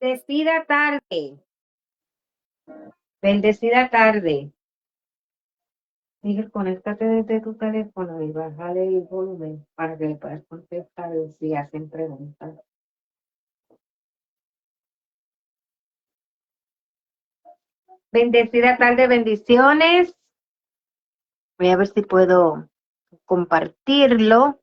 Bendecida tarde. Bendecida tarde. Miguel, conéctate desde tu teléfono y bájale el volumen para que le puedas contestar si hacen preguntas. Bendecida tarde, bendiciones. Voy a ver si puedo compartirlo.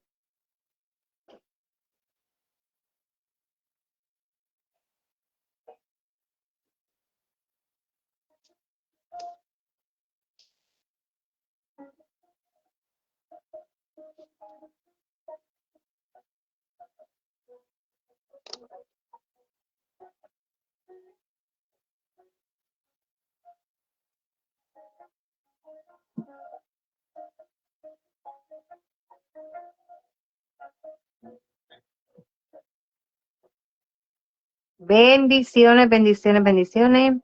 Bendiciones, bendiciones, bendiciones.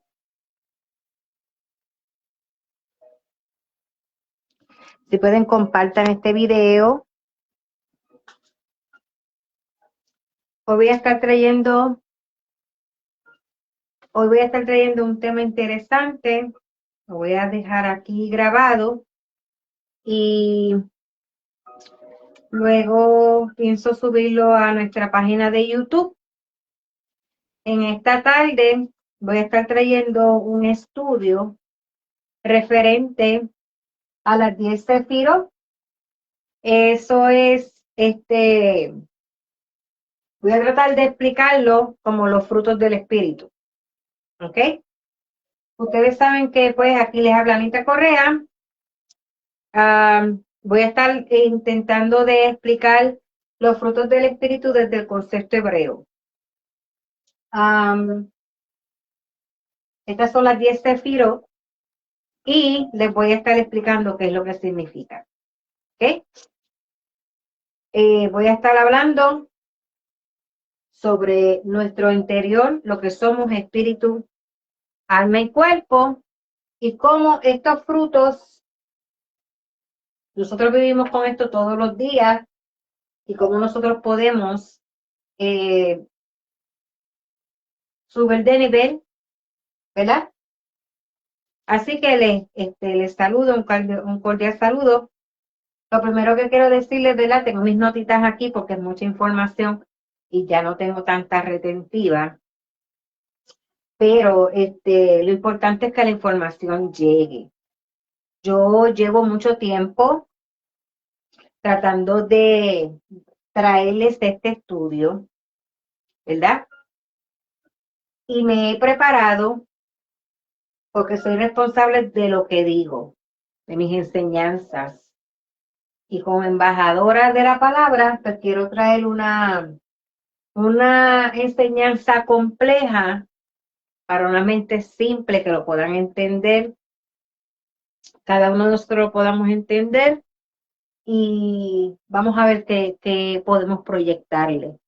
Si pueden, compartan este video. Hoy voy a estar trayendo un tema interesante. Lo voy a dejar aquí grabado y luego pienso subirlo a nuestra página de YouTube. En esta tarde voy a estar trayendo un estudio referente a las 10 sefirot. Eso es, voy a tratar de explicarlo como los frutos del espíritu. ¿Ok? Ustedes saben que pues aquí les habla Anita Correa. Voy a estar intentando de explicar los frutos del espíritu desde el concepto hebreo. Estas son las 10 sefirot y les voy a estar explicando qué es lo que significa. ¿Ok? Voy a estar hablando sobre nuestro interior, lo que somos espíritu, alma y cuerpo, y cómo estos frutos, nosotros vivimos con esto todos los días, y cómo nosotros podemos subir de nivel, ¿verdad? Así que les saludo, un cordial saludo. Lo primero que quiero decirles, ¿verdad? Tengo mis notitas aquí porque es mucha información y ya no tengo tanta retentiva. Pero lo importante es que la información llegue. Yo llevo mucho tiempo tratando de traerles este estudio, ¿verdad? Y me he preparado porque soy responsable de lo que digo, de mis enseñanzas. Y como embajadora de la palabra, pues quiero traer una enseñanza compleja para una mente simple que lo puedan entender, cada uno de nosotros lo podamos entender y vamos a ver qué podemos proyectarle,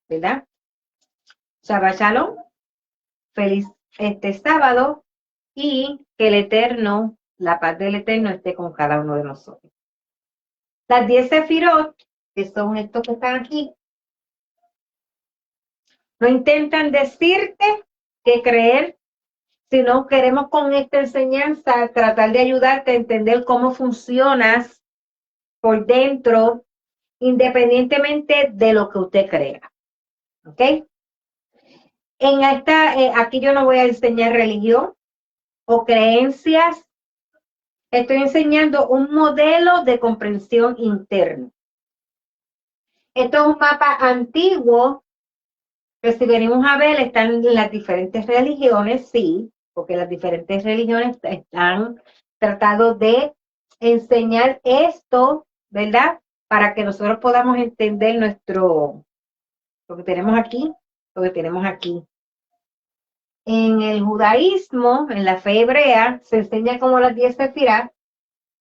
¿verdad? Shabbat Shalom, feliz sábado y que el Eterno, la paz del Eterno esté con cada uno de nosotros. Las 10 sefirot, que son estos que están aquí, no intentan decirte qué creer, sino queremos con esta enseñanza tratar de ayudarte a entender cómo funcionas por dentro, independientemente de lo que usted crea. ¿Ok? Aquí yo no voy a enseñar religión o creencias. Estoy enseñando un modelo de comprensión interna. Esto es un mapa antiguo que si venimos a ver están en las diferentes religiones, sí, porque las diferentes religiones están tratando de enseñar esto, ¿verdad? Para que nosotros podamos entender lo que tenemos aquí, lo que tenemos aquí. En el judaísmo, en la fe hebrea, se enseña como las 10 sefirot.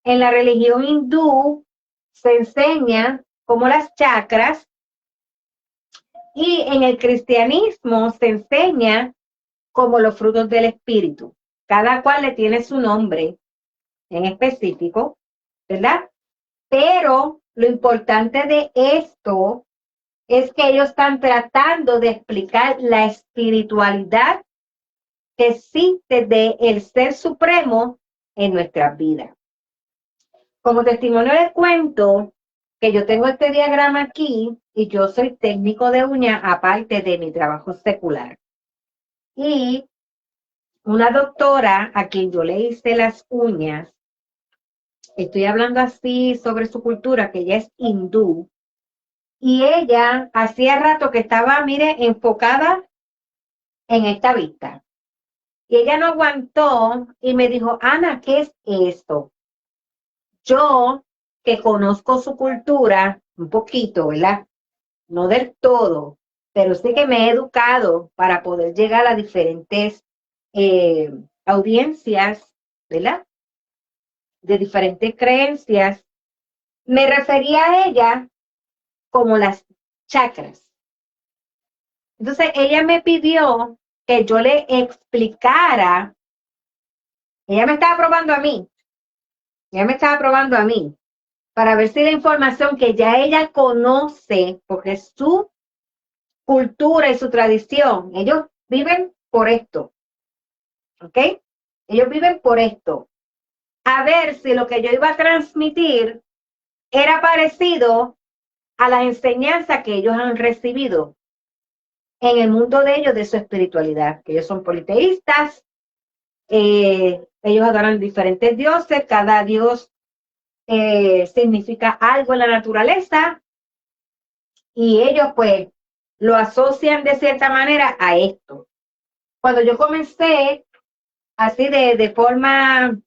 En la religión hindú se enseña como las chakras. Y en el cristianismo se enseña como los frutos del espíritu. Cada cual le tiene su nombre en específico, ¿verdad? Pero lo importante de esto es que ellos están tratando de explicar la espiritualidad que existe del Ser Supremo en nuestras vidas. Como testimonio les cuento que yo tengo este diagrama aquí y yo soy técnico de uñas aparte de mi trabajo secular. Y una doctora a quien yo le hice las uñas, estoy hablando así sobre su cultura, que ella es hindú, y ella hacía rato que estaba, mire, enfocada en esta vista. Y ella no aguantó y me dijo, Ana, ¿qué es esto? Yo, que conozco su cultura un poquito, ¿verdad? No del todo, pero sí que me he educado para poder llegar a diferentes audiencias, ¿verdad? De diferentes creencias. Me refería a ella como las chakras. Entonces, ella me pidió que yo le explicara, ella me estaba probando a mí, para ver si la información que ya ella conoce, porque es su cultura y su tradición, ellos viven por esto, ¿ok? Ellos viven por esto. A ver si lo que yo iba a transmitir era parecido a la enseñanza que ellos han recibido en el mundo de ellos, de su espiritualidad, que ellos son politeístas, ellos adoran diferentes dioses, cada dios significa algo en la naturaleza, y ellos pues lo asocian de cierta manera a esto. Cuando yo comencé así de forma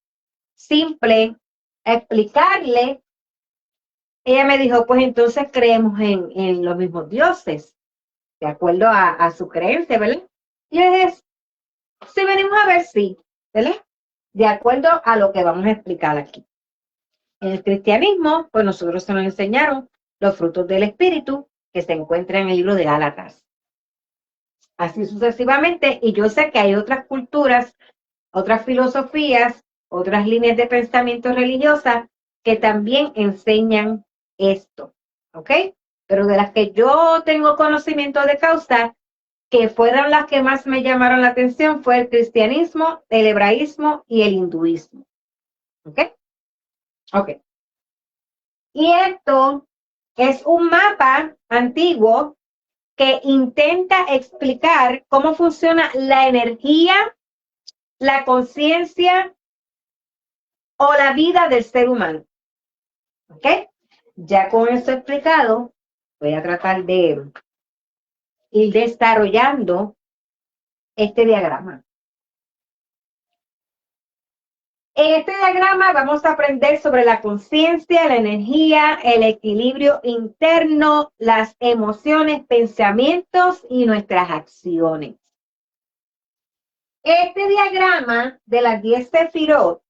simple a explicarle, ella me dijo, pues entonces creemos en los mismos dioses, de acuerdo a su creencia, ¿verdad? Y es, si venimos a ver, sí, ¿verdad? De acuerdo a lo que vamos a explicar aquí. En el cristianismo, pues nosotros se nos enseñaron los frutos del Espíritu que se encuentran en el libro de Gálatas. Así sucesivamente, y yo sé que hay otras culturas, otras filosofías, otras líneas de pensamiento religiosas que también enseñan esto, ¿ok? Pero de las que yo tengo conocimiento de causa, que fueron las que más me llamaron la atención, fue el cristianismo, el hebraísmo y el hinduismo, ¿ok? Ok. Y esto es un mapa antiguo que intenta explicar cómo funciona la energía, la conciencia o la vida del ser humano. ¿Ok? Ya con esto explicado, voy a tratar de ir desarrollando este diagrama. En este diagrama vamos a aprender sobre la conciencia, la energía, el equilibrio interno, las emociones, pensamientos y nuestras acciones. Este diagrama de las 10 sefirot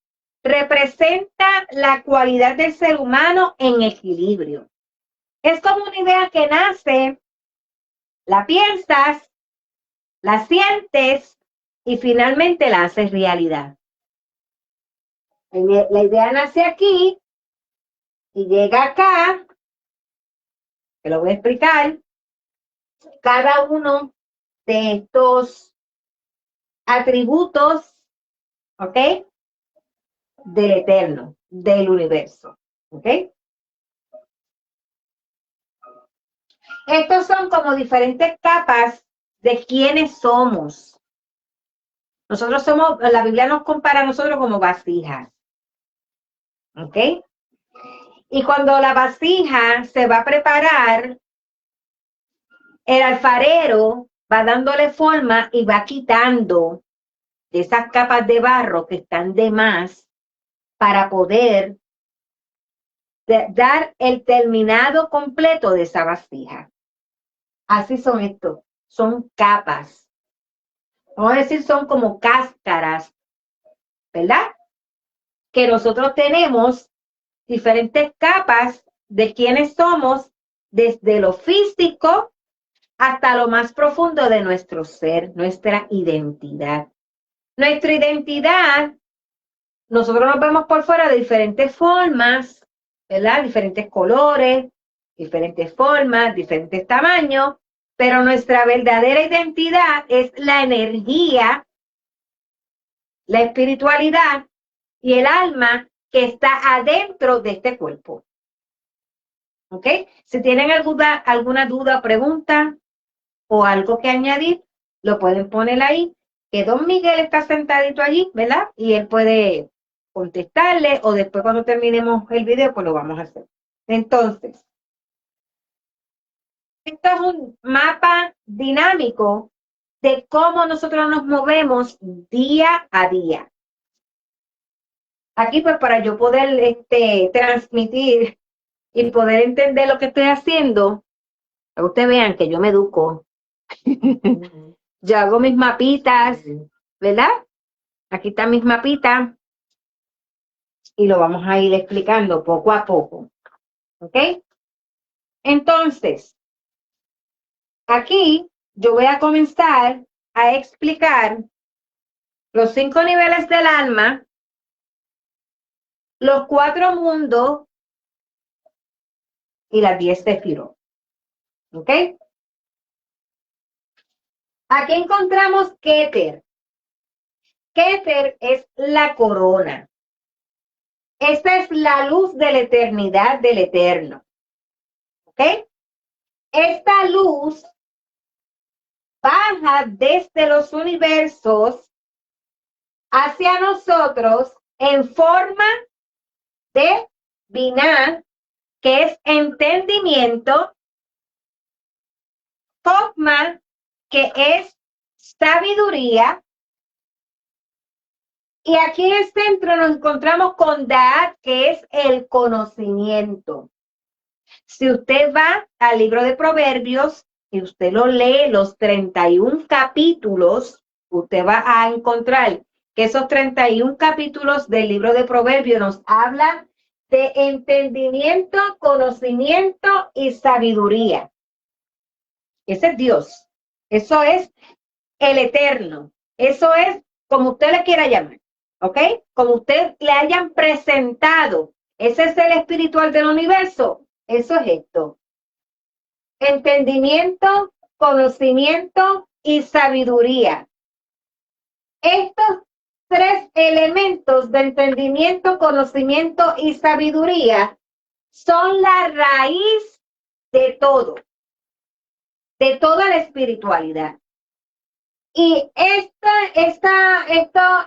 representa la cualidad del ser humano en equilibrio. Es como una idea que nace, la piensas, la sientes y finalmente la haces realidad. La idea nace aquí y llega acá, te lo voy a explicar, cada uno de estos atributos, ¿ok? Del eterno, del universo, ¿ok? Estos son como diferentes capas de quiénes somos. Nosotros somos, la Biblia nos compara a nosotros como vasijas, ¿ok? Y cuando la vasija se va a preparar, el alfarero va dándole forma y va quitando esas capas de barro que están de más para poder dar el terminado completo de esa vasija. Así son estos, son capas. Vamos a decir, son como cáscaras, ¿verdad? Que nosotros tenemos diferentes capas de quiénes somos, desde lo físico hasta lo más profundo de nuestro ser, nuestra identidad. Nuestra identidad, nosotros nos vemos por fuera de diferentes formas, ¿verdad? Diferentes colores, diferentes formas, diferentes tamaños, pero nuestra verdadera identidad es la energía, la espiritualidad y el alma que está adentro de este cuerpo. ¿Ok? Si tienen alguna duda, pregunta o algo que añadir, lo pueden poner ahí, que don Miguel está sentadito allí, ¿verdad? Y él puede contestarle o después cuando terminemos el video, pues lo vamos a hacer. Entonces, esto es un mapa dinámico de cómo nosotros nos movemos día a día. Aquí, pues, para yo poder transmitir y poder entender lo que estoy haciendo, para que ustedes vean que yo me educo. Yo hago mis mapitas, ¿verdad? Aquí están mis mapitas y lo vamos a ir explicando poco a poco. ¿Ok? Entonces, aquí yo voy a comenzar a explicar los 5 niveles del alma, los 4 mundos y las 10 sefirot. ¿Ok? Aquí encontramos Keter. Keter es la corona. Esta es la luz de la eternidad del eterno. ¿Ok? Esta luz baja desde los universos hacia nosotros en forma de Binah, que es entendimiento, Chokmah, que es sabiduría, y aquí en el centro nos encontramos con Da'at, que es el conocimiento. Si usted va al libro de Proverbios y usted lo lee, los 31 capítulos, usted va a encontrar que esos 31 capítulos del libro de Proverbios nos hablan de entendimiento, conocimiento y sabiduría. Ese es Dios. Eso es el eterno. Eso es como usted le quiera llamar. ¿Ok? Como usted le hayan presentado. Ese es el espiritual del universo. Eso es esto. Entendimiento, conocimiento y sabiduría. Estos 3 elementos de entendimiento, conocimiento y sabiduría son la raíz de todo, de toda la espiritualidad. Y estos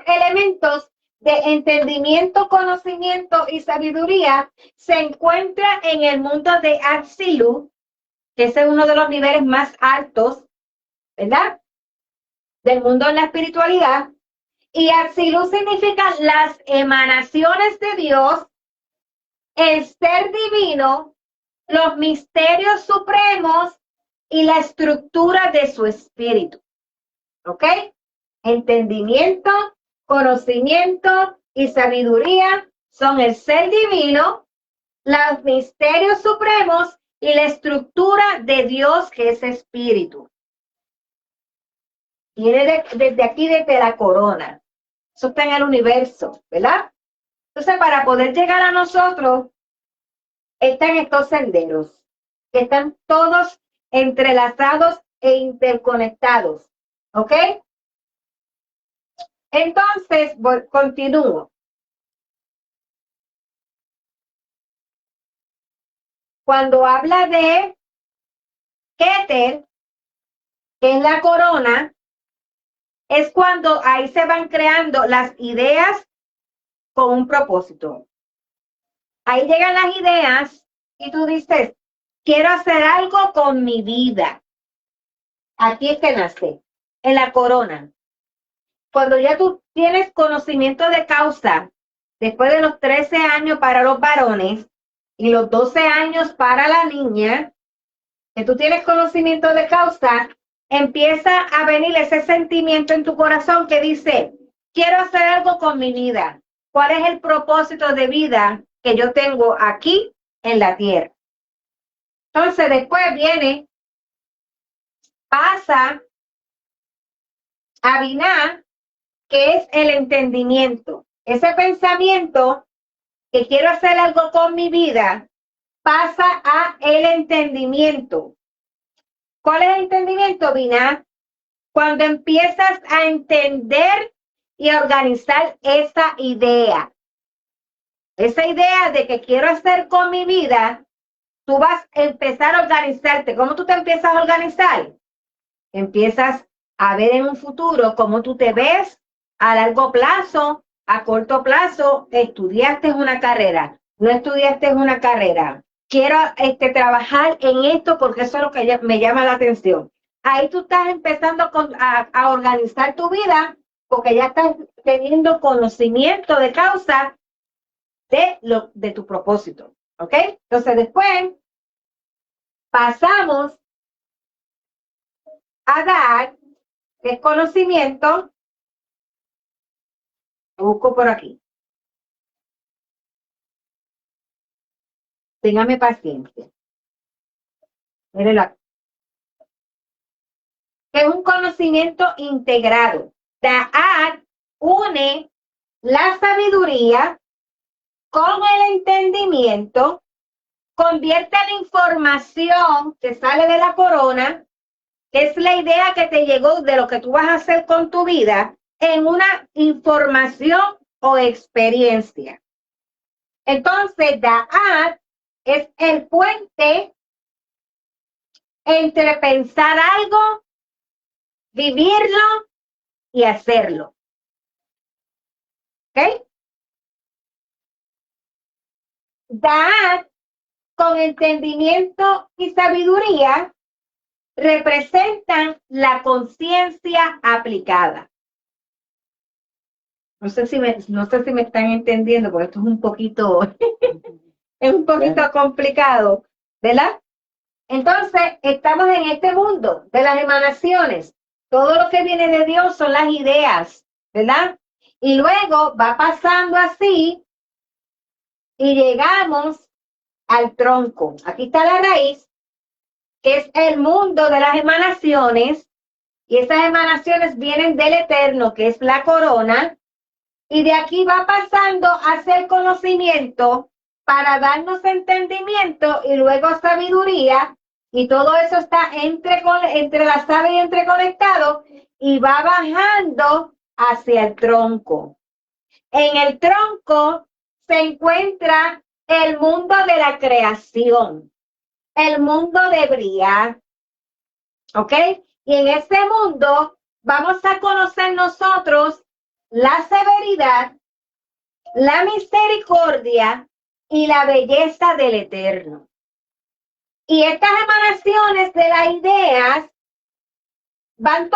elementos de entendimiento, conocimiento y sabiduría se encuentran en el mundo de Atzilut, que ese es uno de los niveles más altos, ¿verdad? Del mundo de la espiritualidad. Y Atzilut significa las emanaciones de Dios, el ser divino, los misterios supremos y la estructura de su espíritu. ¿Ok? Entendimiento, conocimiento y sabiduría son el ser divino, los misterios supremos y la estructura de Dios, que es espíritu. Viene desde aquí, desde la corona. Eso está en el universo, ¿verdad? Entonces, para poder llegar a nosotros, están estos senderos, que están todos entrelazados e interconectados. ¿Ok? Entonces, continúo. Cuando habla de Keter, que es la corona, es cuando ahí se van creando las ideas con un propósito. Ahí llegan las ideas y tú dices, quiero hacer algo con mi vida. Aquí es que nace, en la corona. Cuando ya tú tienes conocimiento de causa, después de los 13 años para los varones y los 12 años para la niña, que tú tienes conocimiento de causa, empieza a venir ese sentimiento en tu corazón que dice, quiero hacer algo con mi vida. ¿Cuál es el propósito de vida que yo tengo aquí en la tierra? Entonces después pasa a Binah, que es el entendimiento. Ese pensamiento que quiero hacer algo con mi vida pasa a el entendimiento. ¿Cuál es el entendimiento, Vina? Cuando empiezas a entender y a organizar esa idea de que quiero hacer con mi vida, tú vas a empezar a organizarte. ¿Cómo tú te empiezas a organizar? Empiezas a ver en un futuro cómo tú te ves a largo plazo, a corto plazo. Estudiaste una carrera, no estudiaste una carrera. Quiero trabajar en esto porque eso es lo que me llama la atención. Ahí tú estás empezando a organizar tu vida porque ya estás teniendo conocimiento de causa de tu propósito. ¿Ok? Entonces después pasamos a dar desconocimiento. Lo busco por aquí. Téngame paciencia. Mírenlo. Es un conocimiento integrado. Da'at une la sabiduría con el entendimiento, convierte la información que sale de la corona, que es la idea que te llegó de lo que tú vas a hacer con tu vida, en una información o experiencia. Entonces, Da'at es el puente entre pensar algo, vivirlo y hacerlo. ¿Ok? Da'at, con entendimiento y sabiduría, representan la conciencia aplicada. No sé si me están entendiendo, porque esto es un poquito, es un poquito complicado, ¿verdad? Entonces, estamos en este mundo de las emanaciones. Todo lo que viene de Dios son las ideas, ¿verdad? Y luego va pasando así y llegamos al tronco. Aquí está la raíz, que es el mundo de las emanaciones, y esas emanaciones vienen del eterno, que es la corona, y de aquí va pasando a ser conocimiento para darnos entendimiento y luego sabiduría, y todo eso está entrelazado y entreconectado, y va bajando hacia el tronco. En el tronco se encuentra el mundo de la creación, el mundo de Briah, ¿ok? Y en ese mundo vamos a conocer nosotros la severidad, la misericordia y la belleza del Eterno. Y estas emanaciones de las ideas van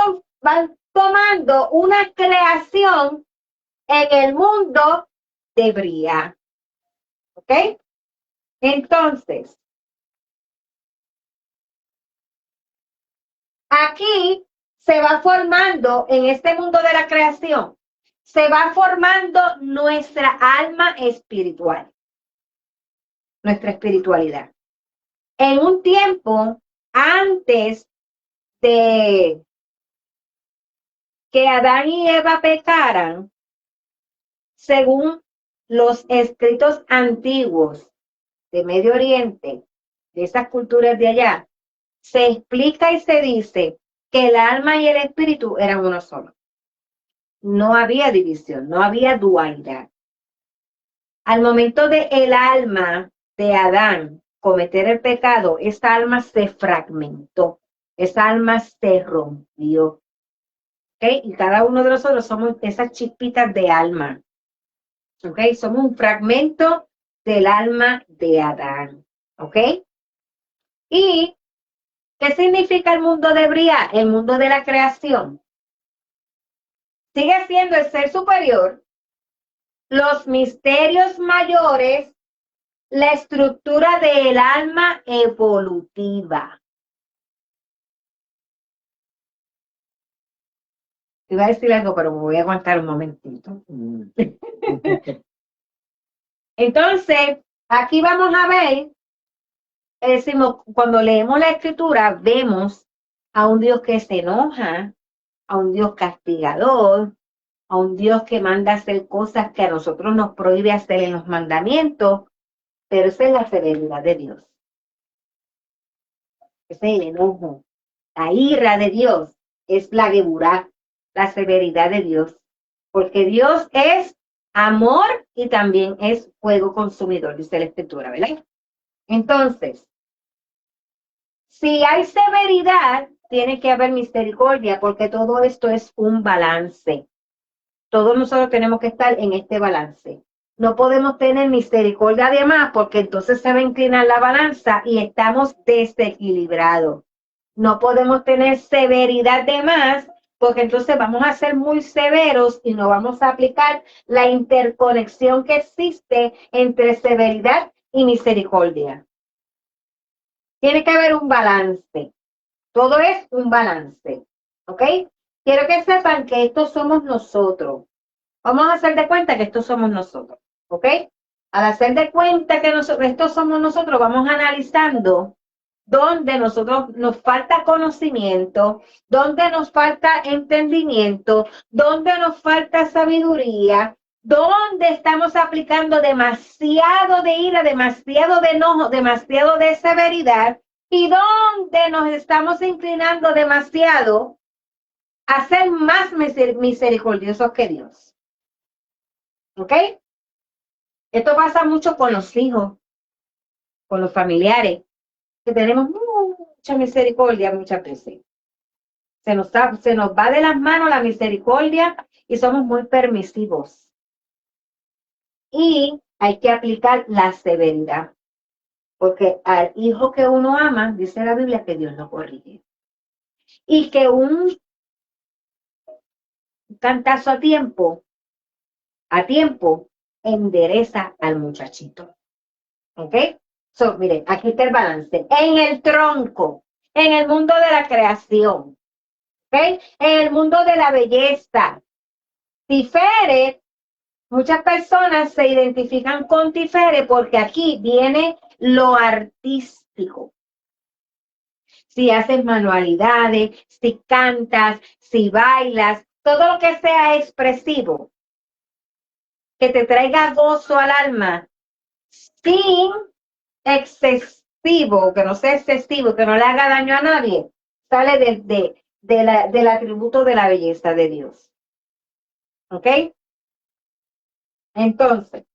tomando una creación en el mundo de Briah. ¿Ok? Entonces, aquí se va formando, en este mundo de la creación, se va formando nuestra alma espiritual, nuestra espiritualidad. En un tiempo antes de que Adán y Eva pecaran, según los escritos antiguos de Medio Oriente, de esas culturas de allá, se explica y se dice que el alma y el espíritu eran uno solo. No había división, no había dualidad. Al momento de el alma de Adán cometer el pecado, esa alma se fragmentó, esa alma se rompió. ¿Okay? Y cada uno de nosotros somos esas chispitas de alma. ¿Okay? Somos un fragmento del alma de Adán. ¿Ok? ¿Y qué significa el mundo de Briah? El mundo de la creación. Sigue siendo el ser superior, los misterios mayores, la estructura del alma evolutiva. Iba a decir algo, pero me voy a aguantar un momentito. Entonces, aquí vamos a ver, decimos, cuando leemos la escritura, vemos a un Dios que se enoja, a un Dios castigador, a un Dios que manda hacer cosas que a nosotros nos prohíbe hacer en los mandamientos, pero esa es la severidad de Dios. Ese es el enojo. La ira de Dios es la geburá, la severidad de Dios. Porque Dios es amor y también es fuego consumidor, dice la Escritura, ¿verdad? Entonces, si hay severidad, tiene que haber misericordia, porque todo esto es un balance. Todos nosotros tenemos que estar en este balance. No podemos tener misericordia de más, porque entonces se va a inclinar la balanza y estamos desequilibrados. No podemos tener severidad de más, porque entonces vamos a ser muy severos y no vamos a aplicar la interconexión que existe entre severidad y misericordia. Tiene que haber un balance. Todo es un balance. ¿Ok? Quiero que sepan que estos somos nosotros. Vamos a hacer de cuenta que estos somos nosotros. ¿Ok? Al hacer de cuenta que estos somos nosotros, vamos analizando dónde nosotros nos falta conocimiento, dónde nos falta entendimiento, dónde nos falta sabiduría, dónde estamos aplicando demasiado de ira, demasiado de enojo, demasiado de severidad, y dónde nos estamos inclinando demasiado a ser más misericordiosos que Dios. ¿Ok? Esto pasa mucho con los hijos, con los familiares, que tenemos mucha misericordia muchas veces. Se nos va de las manos la misericordia y somos muy permisivos. Y hay que aplicar la severidad, porque al hijo que uno ama, dice la Biblia, que Dios lo corrige. Y que un cantazo a tiempo, endereza al muchachito. ¿Ok? So, miren, aquí está el balance. En el tronco, en el mundo de la creación, ¿ok? En el mundo de la belleza. Tiferet, muchas personas se identifican con Tiferet porque aquí viene lo artístico. Si haces manualidades, si cantas, si bailas, todo lo que sea expresivo, que te traiga gozo al alma, sin excesivo, que no sea excesivo, que no le haga daño a nadie, sale del atributo de la belleza de Dios. ¿Ok? Entonces,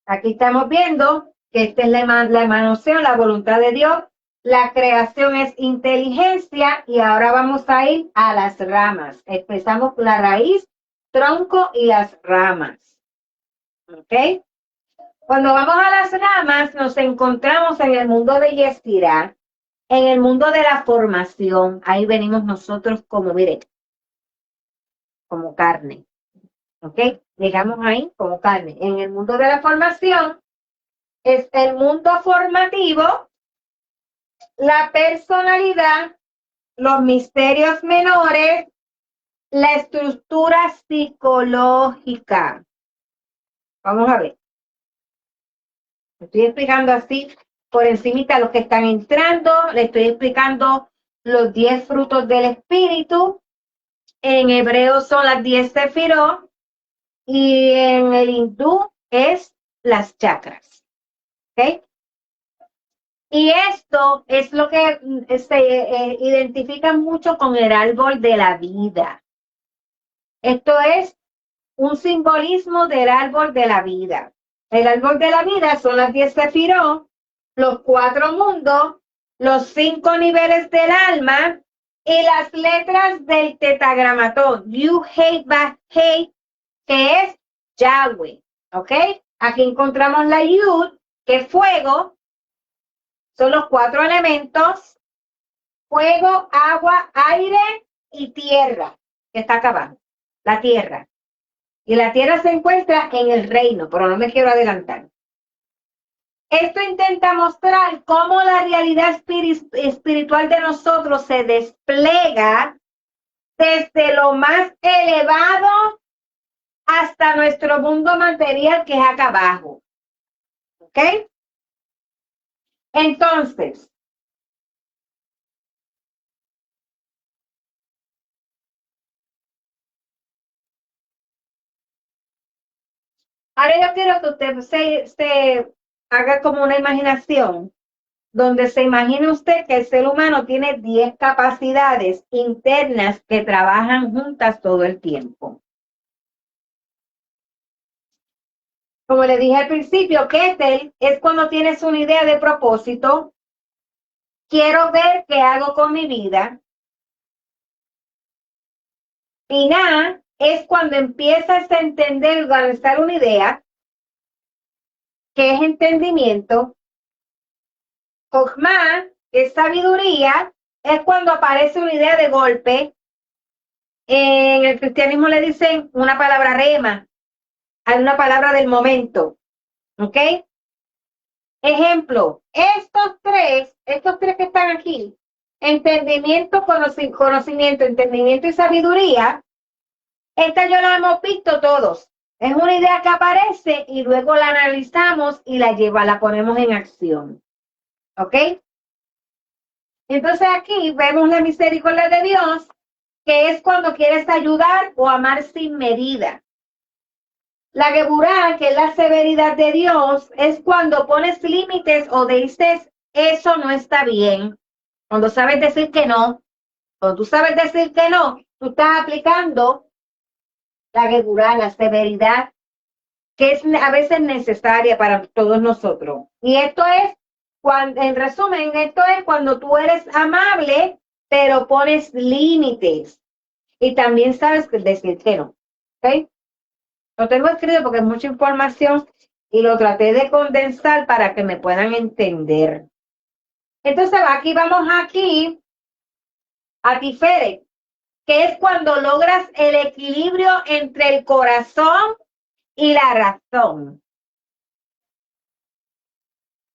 aquí estamos viendo que esta es la emanación, la voluntad de Dios. La creación es inteligencia y ahora vamos a ir a las ramas. Empezamos con la raíz, tronco y las ramas. ¿Ok? Cuando vamos a las ramas, nos encontramos en el mundo de Yesirá, en el mundo de la formación. Ahí venimos nosotros como, mire, como carne. ¿Ok? Llegamos ahí como carne. En el mundo de la formación es el mundo formativo, la personalidad, los misterios menores, la estructura psicológica. Vamos a ver. Estoy explicando así por encimita a los que están entrando. Le estoy explicando los 10 frutos del espíritu. En hebreo son las 10 sefirot y en el hindú es las chakras. ¿Ok? Y esto es lo que se identifica mucho con el árbol de la vida. Esto es un simbolismo del árbol de la vida. El árbol de la vida son las 10 sefirot, los 4 mundos, los 5 niveles del alma y las letras del tetragramatón. Yud, Hei, Vav, Hei, que es Yahweh. ¿Ok? Aquí encontramos la Yud, que es fuego. Son los 4 elementos: fuego, agua, aire y tierra, que está acá abajo, la tierra. Y la tierra se encuentra en el reino, pero no me quiero adelantar. Esto intenta mostrar cómo la realidad espiritual de nosotros se despliega desde lo más elevado hasta nuestro mundo material, que es acá abajo. ¿Ok? Entonces, Ahora yo quiero que usted se haga como una imaginación, donde se imagine usted que el ser humano tiene 10 capacidades internas que trabajan juntas todo el tiempo. Como le dije al principio, Ketel es cuando tienes una idea de propósito. Quiero ver qué hago con mi vida. Y nada, es cuando empiezas a entender y organizar una idea, que es entendimiento. Jochma es sabiduría, es cuando aparece una idea de golpe. En el cristianismo le dicen una palabra rema, hay una palabra del momento. ¿Ok? Ejemplo, estos tres que están aquí, entendimiento, conocimiento, entendimiento y sabiduría, esta yo la hemos visto todos. Es una idea que aparece y luego la analizamos y la ponemos en acción. ¿Ok? Entonces aquí vemos la misericordia de Dios, que es cuando quieres ayudar o amar sin medida. La Geburá, que es la severidad de Dios, es cuando pones límites o dices, eso no está bien. Cuando sabes decir que no, cuando tú sabes decir que no, tú estás aplicando la Geburá, la severidad, que es a veces necesaria para todos nosotros. Y esto es, en resumen, esto es cuando tú eres amable, pero pones límites. Y también sabes decir que no. ¿Ok? Lo tengo escrito porque es mucha información y lo traté de condensar para que me puedan entender. Entonces, vamos aquí a Tiferet, que es cuando logras el equilibrio entre el corazón y la razón.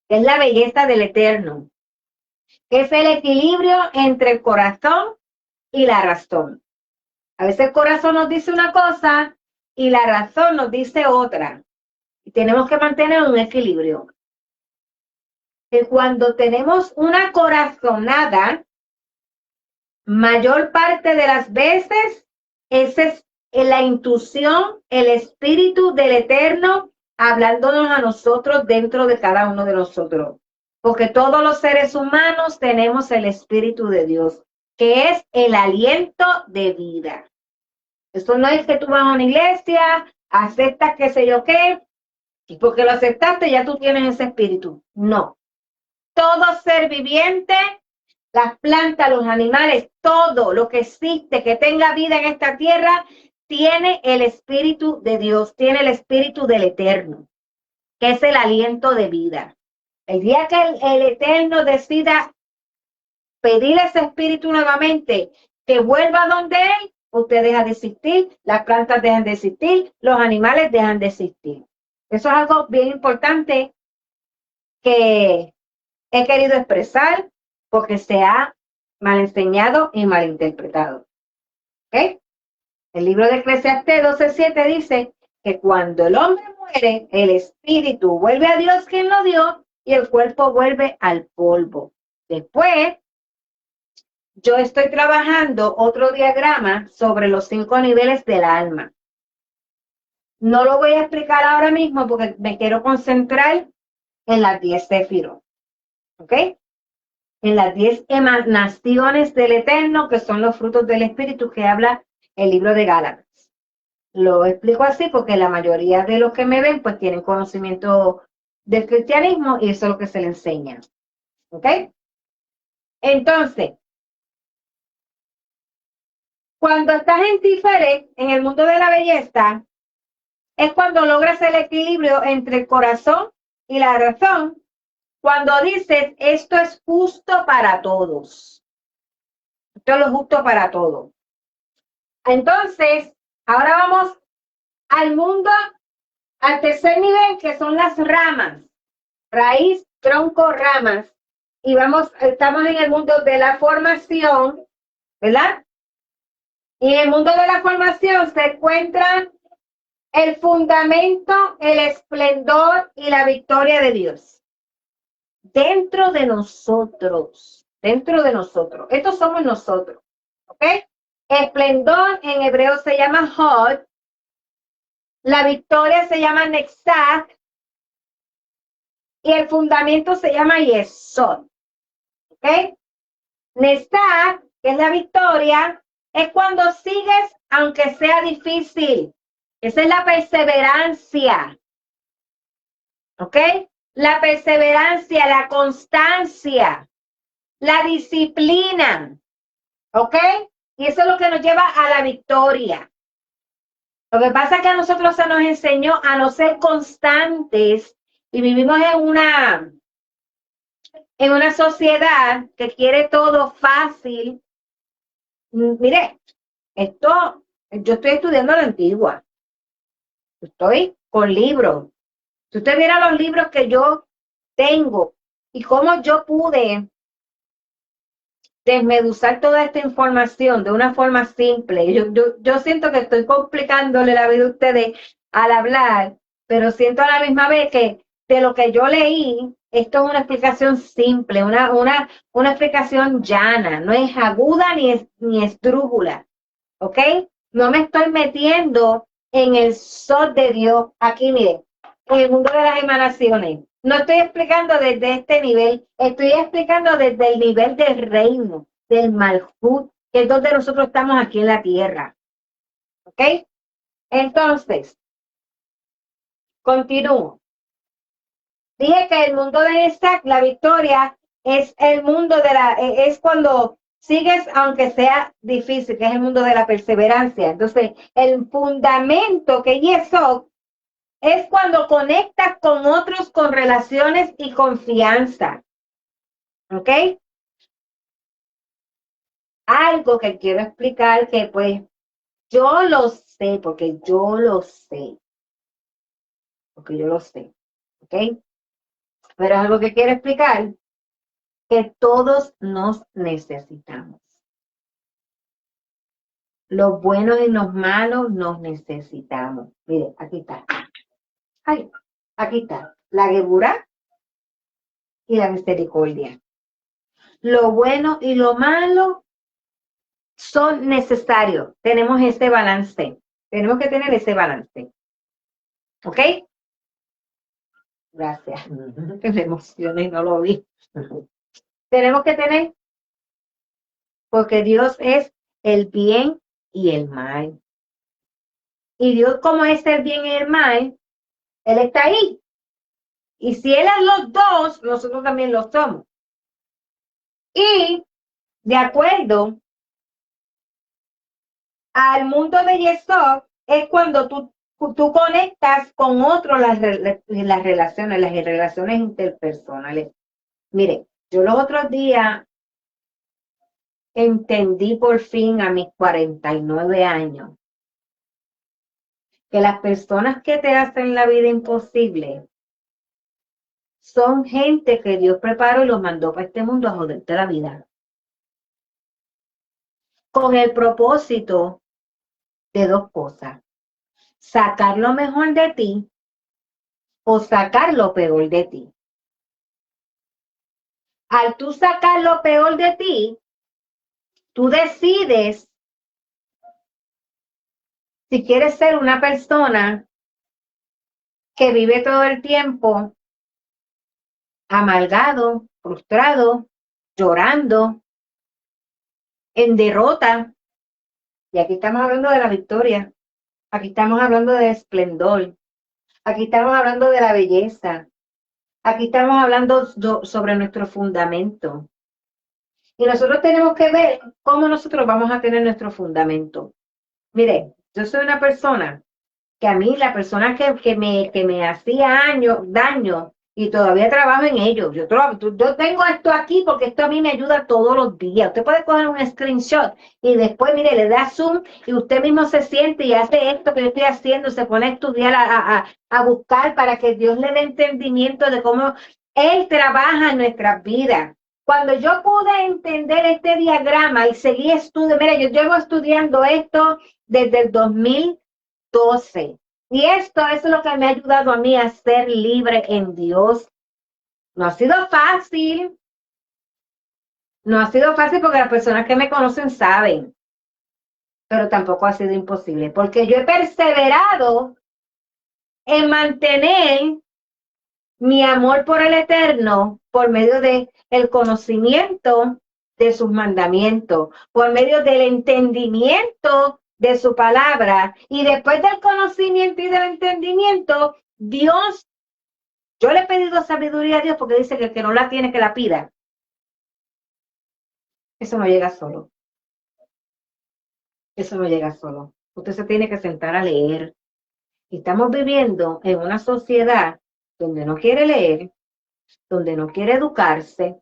Es la belleza del Eterno. Es el equilibrio entre el corazón y la razón. A veces el corazón nos dice una cosa y la razón nos dice otra. Y tenemos que mantener un equilibrio. Que cuando tenemos una corazonada, mayor parte de las veces, esa es la intuición, el espíritu del Eterno hablándonos a nosotros dentro de cada uno de nosotros. Porque todos los seres humanos tenemos el espíritu de Dios, que es el aliento de vida. Esto no es que tú vas a una iglesia, aceptas qué sé yo qué, y porque lo aceptaste ya tú tienes ese espíritu. No. Todo ser viviente, las plantas, los animales, todo lo que existe, que tenga vida en esta tierra, tiene el espíritu de Dios, tiene el espíritu del Eterno, que es el aliento de vida. El día que el Eterno decida pedir ese espíritu nuevamente, que vuelva donde Él, usted deja de existir, las plantas dejan de existir, los animales dejan de existir. Eso es algo bien importante que he querido expresar porque se ha mal enseñado y mal interpretado. ¿Ok? El libro de Eclesiastés 12:7 dice que cuando el hombre muere, el espíritu vuelve a Dios quien lo dio y el cuerpo vuelve al polvo. Después, yo estoy trabajando otro diagrama sobre los 5 niveles del alma. No lo voy a explicar ahora mismo porque me quiero concentrar en las 10 sefirot. ¿Ok? En las 10 emanaciones del Eterno, que son los frutos del Espíritu que habla el libro de Gálatas. Lo explico así porque la mayoría de los que me ven pues tienen conocimiento del cristianismo y eso es lo que se le enseña. ¿Ok? Entonces, cuando estás en Tiferet, en el mundo de la belleza, es cuando logras el equilibrio entre el corazón y la razón, cuando dices, esto es justo para todos. Esto es lo justo para todos. Entonces, ahora vamos al mundo, al tercer nivel, que son las ramas, raíz, tronco, ramas. Y estamos en el mundo de la formación, ¿verdad? Y en el mundo de la formación se encuentran el fundamento, el esplendor y la victoria de Dios. Dentro de nosotros, estos somos nosotros, ¿ok? Esplendor en hebreo se llama Hod, La victoria se llama Nexat y el fundamento se llama Yesod. ¿Ok? Nexat, que es la victoria, es cuando sigues aunque sea difícil. Esa es la perseverancia. ¿Ok? La perseverancia, la constancia, la disciplina. ¿Ok? Y eso es lo que nos lleva a la victoria. Lo que pasa es que a nosotros se nos enseñó a no ser constantes y vivimos en una sociedad que quiere todo fácil. Mire, yo estoy estudiando la antigua. Estoy con libros. Si usted viera los libros que yo tengo y cómo yo pude desmeduzar toda esta información de una forma simple. Yo siento que estoy complicándole la vida a ustedes al hablar, pero siento a la misma vez que de lo que yo leí, esto es una explicación simple, una explicación llana, no es aguda ni esdrújula, ¿ok? No me estoy metiendo en el sol de Dios, aquí mire, en el mundo de las emanaciones. No estoy explicando desde este nivel, estoy explicando desde el nivel del reino, del Malhut, que es donde nosotros estamos aquí en la tierra. ¿Ok? Entonces, continúo. Dije que el mundo de Isaac, la victoria, es el mundo es cuando sigues aunque sea difícil, que es el mundo de la perseverancia. Entonces, el fundamento que Yesod es cuando conectas con otros con relaciones y confianza. ¿Ok? Algo que quiero explicar que pues yo lo sé, porque yo lo sé. Porque yo lo sé. ¿Ok? Pero es algo que quiero explicar, que todos nos necesitamos. Los buenos y los malos nos necesitamos. Mire, aquí está. Ay, aquí está. La Geburá y la misericordia. Lo bueno y lo malo son necesarios. Tenemos ese balance. Tenemos que tener ese balance. ¿Ok? Gracias. Que me emocioné y no lo vi. Tenemos que tener, porque Dios es el bien y el mal. Y Dios, como es el bien y el mal, Él está ahí. Y si Él es los dos, nosotros también lo somos. Y de acuerdo al mundo de Yesod, es cuando tú conectas con otros las relaciones interpersonales. Mire, yo los otros días entendí por fin a mis 49 años que las personas que te hacen la vida imposible son gente que Dios preparó y los mandó para este mundo a joderte la vida. Con el propósito de dos cosas: sacar lo mejor de ti o sacar lo peor de ti. Al tú sacar lo peor de ti, tú decides si quieres ser una persona que vive todo el tiempo amargado, frustrado, llorando, en derrota. Y aquí estamos hablando de la victoria. Aquí estamos hablando de esplendor. Aquí estamos hablando de la belleza. Aquí estamos hablando sobre nuestro fundamento. Y nosotros tenemos que ver cómo nosotros vamos a tener nuestro fundamento. Mire, yo soy una persona que a mí, la persona que me hacía daño, y todavía trabajo en ello. Yo tengo esto aquí porque esto a mí me ayuda todos los días. Usted puede coger un screenshot y después, mire, le da zoom y usted mismo se siente y hace esto que yo estoy haciendo, se pone a estudiar, a buscar para que Dios le dé entendimiento de cómo Él trabaja en nuestras vidas. Cuando yo pude entender este diagrama y seguí estudiando, mira, yo llevo estudiando esto desde el 2012. Y esto es lo que me ha ayudado a mí a ser libre en Dios. No ha sido fácil. No ha sido fácil porque las personas que me conocen saben. Pero tampoco ha sido imposible. Porque yo he perseverado en mantener mi amor por el Eterno por medio de el conocimiento de sus mandamientos, por medio del entendimiento de su palabra. Y después del conocimiento y del entendimiento, Dios, yo le he pedido sabiduría a Dios porque dice que el que no la tiene, que la pida. Eso no llega solo. Eso no llega solo. Usted se tiene que sentar a leer. Estamos viviendo en una sociedad donde no quiere leer, donde no quiere educarse,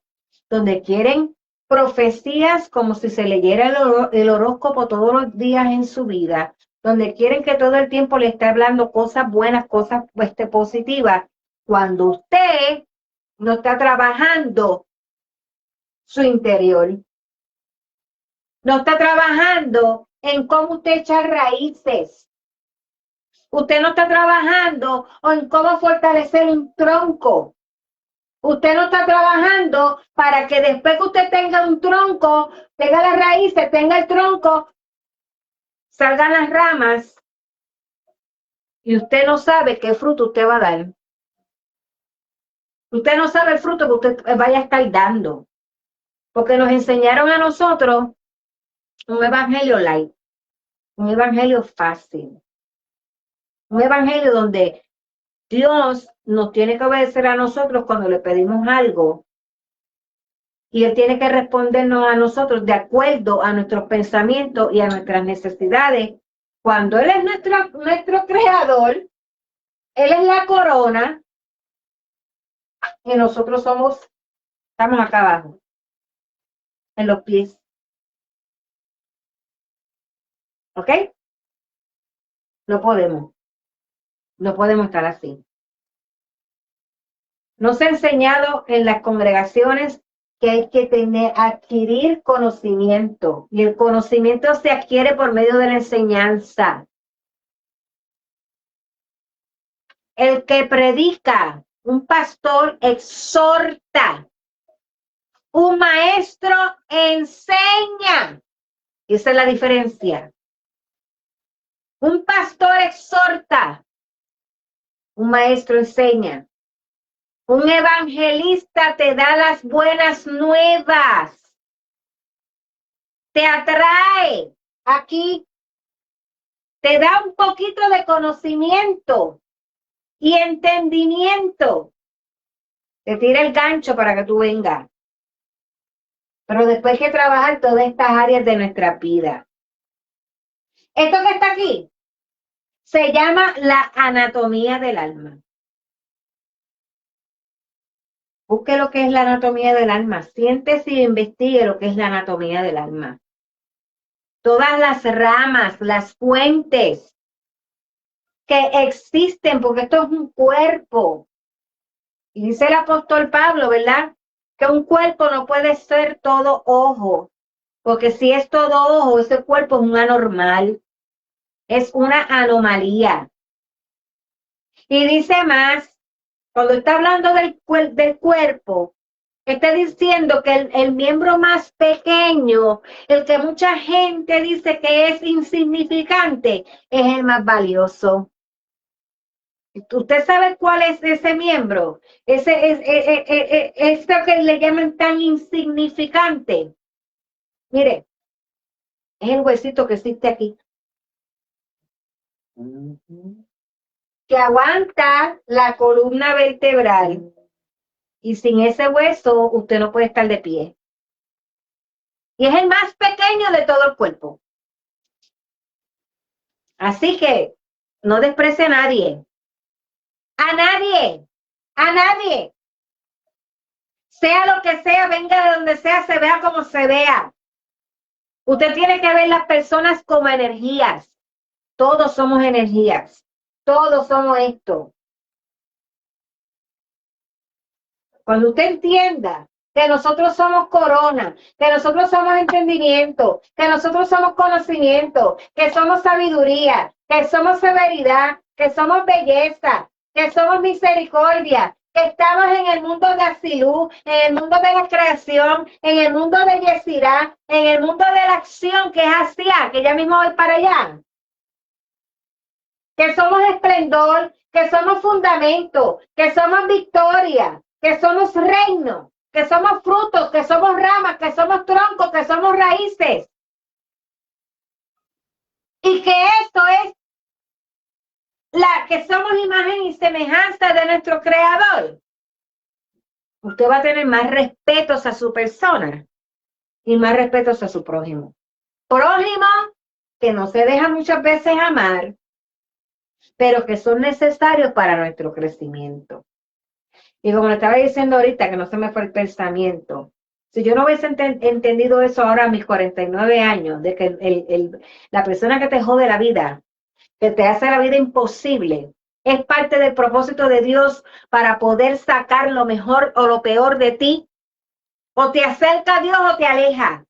donde quieren profecías como si se leyera el horóscopo todos los días en su vida, donde quieren que todo el tiempo le esté hablando cosas buenas, cosas positivas, cuando usted no está trabajando su interior, no está trabajando en cómo usted echa raíces. Usted no está trabajando en cómo fortalecer un tronco. Usted no está trabajando para que después que usted tenga un tronco, tenga las raíces, tenga el tronco, salgan las ramas y usted no sabe qué fruto usted va a dar. Usted no sabe el fruto que usted vaya a estar dando. Porque nos enseñaron a nosotros un evangelio light, un evangelio fácil, un evangelio donde Dios nos tiene que obedecer a nosotros cuando le pedimos algo y Él tiene que respondernos a nosotros de acuerdo a nuestros pensamientos y a nuestras necesidades. Cuando Él es nuestro creador, Él es la corona y nosotros estamos acá abajo, en los pies. ¿Ok? No podemos estar así. Nos ha enseñado en las congregaciones que hay que adquirir conocimiento, y el conocimiento se adquiere por medio de la enseñanza. El que predica, un pastor exhorta, un maestro enseña. Esa es la diferencia. Un pastor exhorta, un maestro enseña. Un evangelista te da las buenas nuevas. Te atrae aquí. Te da un poquito de conocimiento y entendimiento. Te tira el gancho para que tú vengas. Pero después hay que trabajar todas estas áreas de nuestra vida. Esto que está aquí se llama la anatomía del alma. Busque lo que es la anatomía del alma. Siéntese y investigue lo que es la anatomía del alma. Todas las ramas, las fuentes que existen, porque esto es un cuerpo. Y dice el apóstol Pablo, ¿verdad? Que un cuerpo no puede ser todo ojo, porque si es todo ojo, ese cuerpo es un anormal, es una anomalía. Y dice más, cuando está hablando del cuerpo, está diciendo que el miembro más pequeño, el que mucha gente dice que es insignificante, es el más valioso. ¿Usted sabe cuál es ese miembro? Ese es esto que le llaman tan insignificante. Mire, es el huesito que existe aquí. Que aguanta la columna vertebral. Y sin ese hueso, usted no puede estar de pie. Y es el más pequeño de todo el cuerpo. Así que no desprecie a nadie. A nadie. A nadie. Sea lo que sea, venga de donde sea, se vea como se vea. Usted tiene que ver las personas como energías. Todos somos energías. Todos somos esto. Cuando usted entienda que nosotros somos corona, que nosotros somos entendimiento, que nosotros somos conocimiento, que somos sabiduría, que somos severidad, que somos belleza, que somos misericordia, que estamos en el mundo de Asilú, en el mundo de la creación, en el mundo de Yesirá, en el mundo de la acción que es Asia, que ya mismo voy para allá. Que somos esplendor, que somos fundamento, que somos victoria, que somos reino, que somos frutos, que somos ramas, que somos troncos, que somos raíces. Y que esto es que somos imagen y semejanza de nuestro Creador. Usted va a tener más respetos a su persona y más respetos a su prójimo. Prójimo que no se deja muchas veces amar, pero que son necesarios para nuestro crecimiento. Y como le estaba diciendo ahorita, que no se me fue el pensamiento, si yo no hubiese entendido eso ahora a mis 49 años, de que la persona que te jode la vida, que te hace la vida imposible, es parte del propósito de Dios para poder sacar lo mejor o lo peor de ti, o te acerca a Dios o te aleja.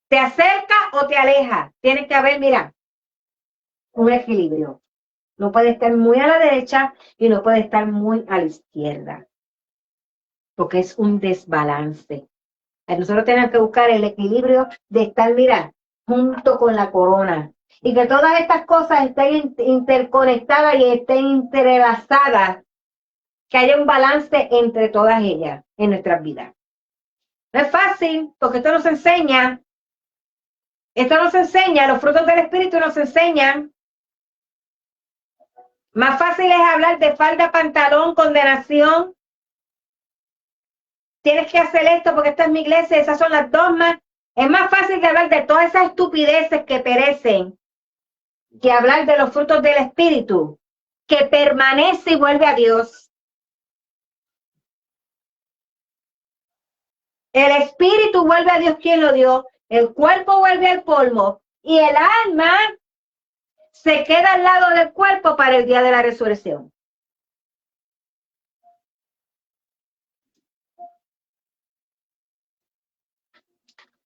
Te acerca o te aleja. Tiene que haber, mira, un equilibrio. No puede estar muy a la derecha y no puede estar muy a la izquierda, porque es un desbalance. Nosotros tenemos que buscar el equilibrio de estar, mira, junto con la corona. Y que todas estas cosas estén interconectadas y estén entrelazadas, que haya un balance entre todas ellas en nuestras vidas. No es fácil, porque esto nos enseña, los frutos del Espíritu nos enseñan. Más fácil es hablar de falda, pantalón, condenación. Tienes que hacer esto porque esta es mi iglesia, esas son las dogmas. Es más fácil que hablar de todas esas estupideces que perecen que hablar de los frutos del Espíritu, que permanece y vuelve a Dios. El Espíritu vuelve a Dios quien lo dio, el cuerpo vuelve al polvo y el alma se queda al lado del cuerpo para el día de la resurrección.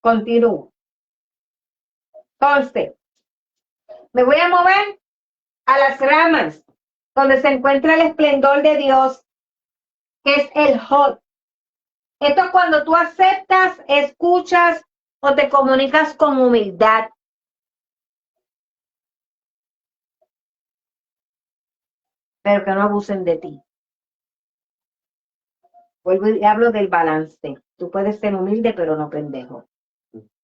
Continúo. Entonces, me voy a mover a las ramas donde se encuentra el esplendor de Dios, que es el Hod. Esto es cuando tú aceptas, escuchas o te comunicas con humildad. Pero que no abusen de ti. Vuelvo y hablo del balance. Tú puedes ser humilde, pero no pendejo.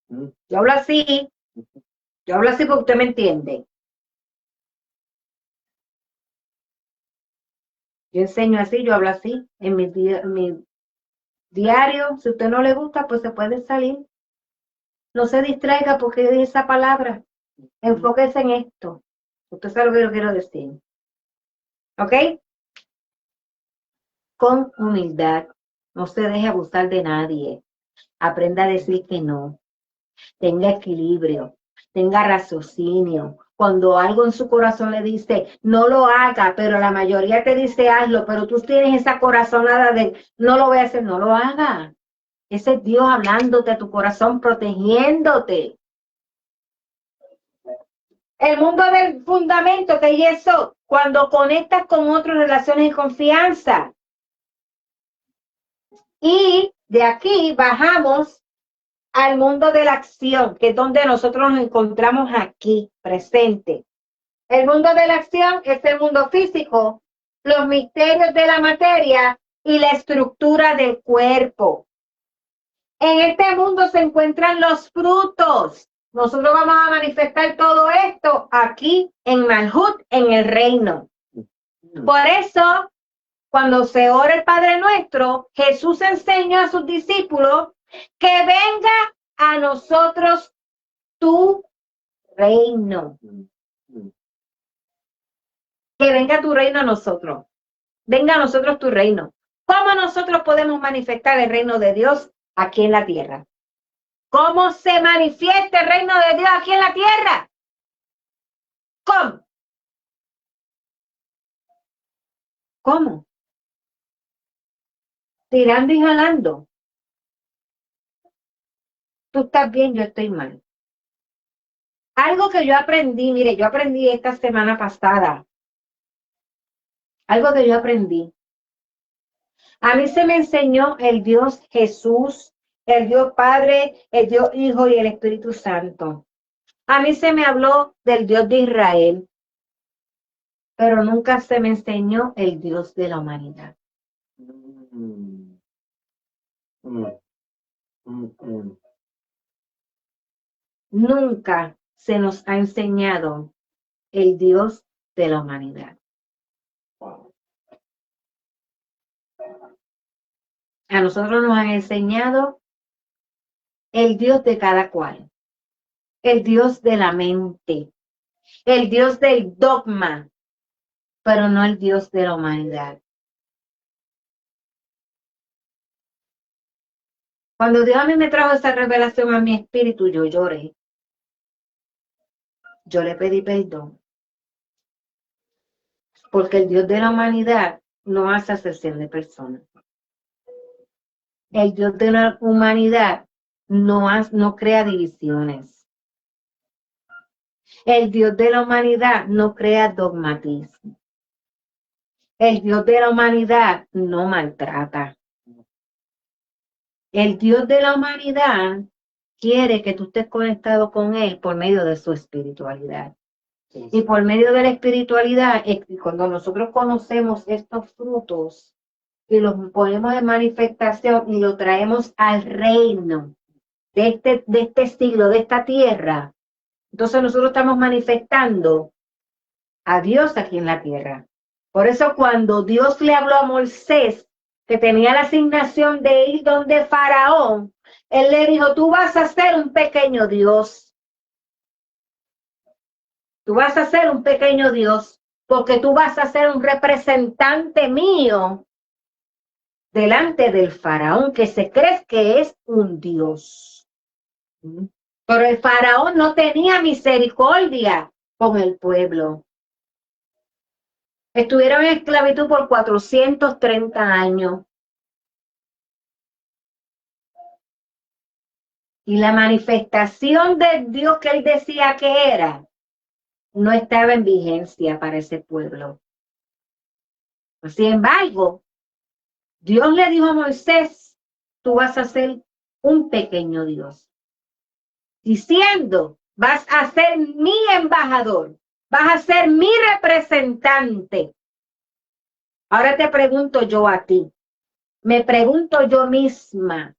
Yo hablo así porque usted me entiende. Yo enseño así, yo hablo así. En mi diario, si a usted no le gusta, pues se puede salir. No se distraiga porque dice esa palabra. Enfóquese en esto. Usted sabe lo que yo quiero decir. ¿Ok? Con humildad. No se deje abusar de nadie. Aprenda a decir que no. Tenga equilibrio. Tenga raciocinio. Cuando algo en su corazón le dice, no lo haga, pero la mayoría te dice, hazlo, pero tú tienes esa corazonada de, no lo voy a hacer, no lo haga. Ese es Dios hablándote a tu corazón, protegiéndote. El mundo del fundamento, que es eso, cuando conectas con otras relaciones de confianza. Y de aquí bajamos al mundo de la acción, que es donde nosotros nos encontramos aquí, presente. El mundo de la acción es el mundo físico, los misterios de la materia y la estructura del cuerpo. En este mundo se encuentran los frutos. Nosotros vamos a manifestar todo esto aquí en Malhut, en el reino. Por eso, cuando se ora el Padre Nuestro, Jesús enseñó a sus discípulos que venga a nosotros tu reino. Que venga tu reino a nosotros. Venga a nosotros tu reino. ¿Cómo nosotros podemos manifestar el reino de Dios aquí en la tierra? ¿Cómo se manifiesta el reino de Dios aquí en la tierra? ¿Cómo? ¿Cómo? Tirando y jalando. Tú estás bien, yo estoy mal. Algo que yo aprendí, mire, yo aprendí esta semana pasada. Algo que yo aprendí. A mí se me enseñó el Dios Jesús, el Dios Padre, el Dios Hijo y el Espíritu Santo. A mí se me habló del Dios de Israel, pero nunca se me enseñó el Dios de la humanidad. Nunca se nos ha enseñado el Dios de la humanidad. A nosotros nos han enseñado el Dios de cada cual, el Dios de la mente, el Dios del dogma, pero no el Dios de la humanidad. Cuando Dios a mí me trajo esa revelación a mi espíritu, yo lloré. Yo le pedí perdón. Porque el Dios de la humanidad no hace acepción de personas. El Dios de la humanidad no crea divisiones. El Dios de la humanidad no crea dogmatismo. El Dios de la humanidad no maltrata. El Dios de la humanidad quiere que tú estés conectado con Él por medio de su espiritualidad. Y por medio de la espiritualidad, cuando nosotros conocemos estos frutos y los ponemos en manifestación y lo traemos al reino de este siglo, de esta tierra, entonces nosotros estamos manifestando a Dios aquí en la tierra. Por eso cuando Dios le habló a Moisés, que tenía la asignación de ir donde Faraón, él le dijo, tú vas a ser un pequeño Dios. Tú vas a ser un pequeño Dios, porque tú vas a ser un representante mío delante del Faraón, que se cree que es un Dios. Pero el Faraón no tenía misericordia con el pueblo. Estuvieron en esclavitud por 430 años. Y la manifestación de Dios que él decía que era, no estaba en vigencia para ese pueblo. Sin embargo, Dios le dijo a Moisés, tú vas a ser un pequeño Dios. Diciendo, vas a ser mi embajador, vas a ser mi representante. Ahora te pregunto yo a ti, me pregunto yo misma,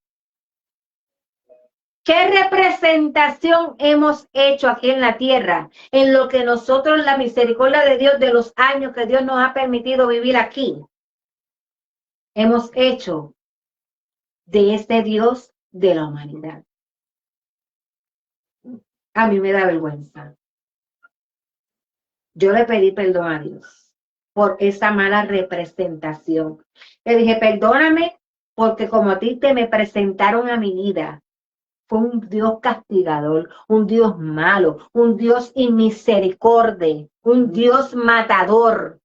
¿qué representación hemos hecho aquí en la tierra? En lo que nosotros, la misericordia de Dios, de los años que Dios nos ha permitido vivir aquí, hemos hecho de este Dios de la humanidad. A mí me da vergüenza. Yo le pedí perdón a Dios por esa mala representación. Le dije, perdóname, porque como a ti te me presentaron a mi vida, fue un Dios castigador, un Dios malo, un Dios inmisericordia, un Dios matador.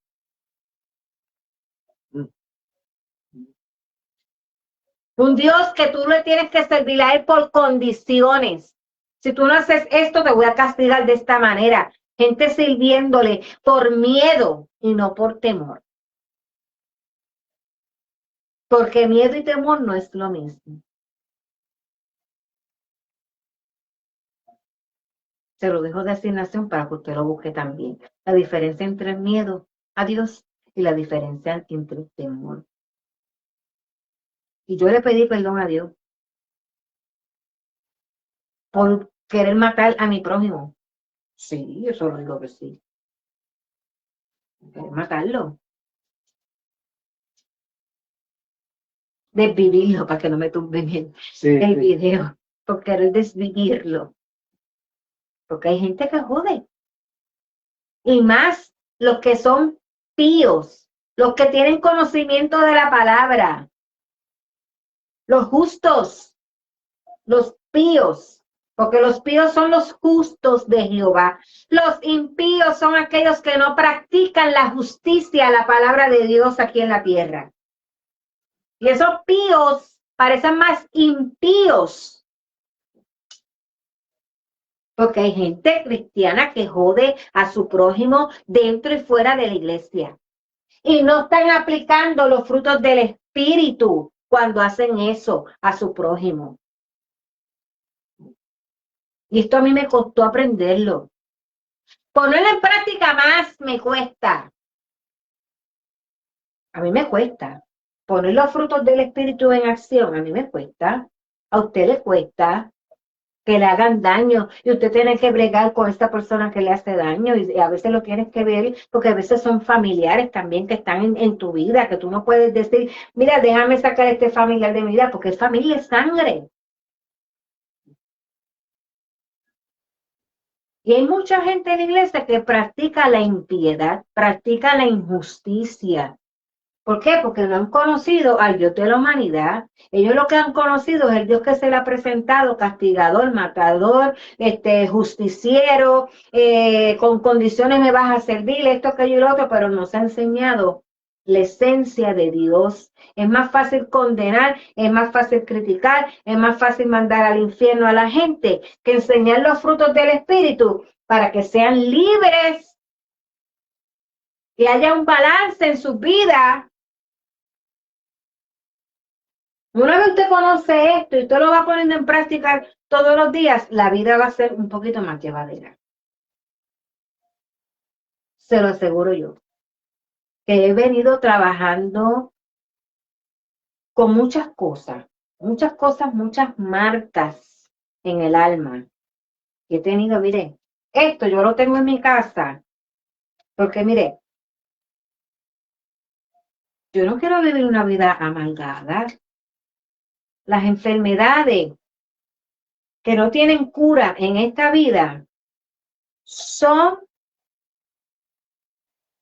Un Dios que tú le tienes que servir a Él por condiciones. Si tú no haces esto, te voy a castigar de esta manera. Gente sirviéndole por miedo y no por temor. Porque miedo y temor no es lo mismo. Se lo dejo de asignación para que usted lo busque también. La diferencia entre el miedo a Dios y la diferencia entre el temor. Y yo le pedí perdón a Dios por querer matar a mi prójimo. Sí, yo solo digo que sí. Querer matarlo. Desvivirlo para que no me tumben el video. Por querer desvivirlo. Porque hay gente que jode. Y más los que son píos, los que tienen conocimiento de la palabra, los justos, los píos, porque los píos son los justos de Jehová. Los impíos son aquellos que no practican la justicia, la palabra de Dios aquí en la tierra. Y esos píos parecen más impíos. Porque hay gente cristiana que jode a su prójimo dentro y fuera de la iglesia. Y no están aplicando los frutos del Espíritu cuando hacen eso a su prójimo. Y esto a mí me costó aprenderlo. Ponerlo en práctica más me cuesta. A mí me cuesta. Poner los frutos del Espíritu en acción, a mí me cuesta. A usted le cuesta que le hagan daño y usted tiene que bregar con esta persona que le hace daño y a veces lo tienes que ver porque a veces son familiares también que están en tu vida, que tú no puedes decir, mira, déjame sacar a este familiar de mi vida porque es familia, es sangre. Y hay mucha gente en la iglesia que practica la impiedad, practica la injusticia. ¿Por qué? Porque no han conocido al Dios de la humanidad. Ellos lo que han conocido es el Dios que se le ha presentado, castigador, matador, justiciero, con condiciones me vas a servir, esto, aquello y lo otro, pero nos ha enseñado la esencia de Dios. Es más fácil condenar, es más fácil criticar, es más fácil mandar al infierno a la gente que enseñar los frutos del Espíritu para que sean libres, que haya un balance en su vida. Una vez usted conoce esto y usted lo va poniendo en práctica todos los días, la vida va a ser un poquito más llevadera. Se lo aseguro yo. Que he venido trabajando con muchas cosas, muchas marcas en el alma. Y he tenido, mire, esto yo lo tengo en mi casa, porque mire, yo no quiero vivir una vida amargada. Las enfermedades que no tienen cura en esta vida son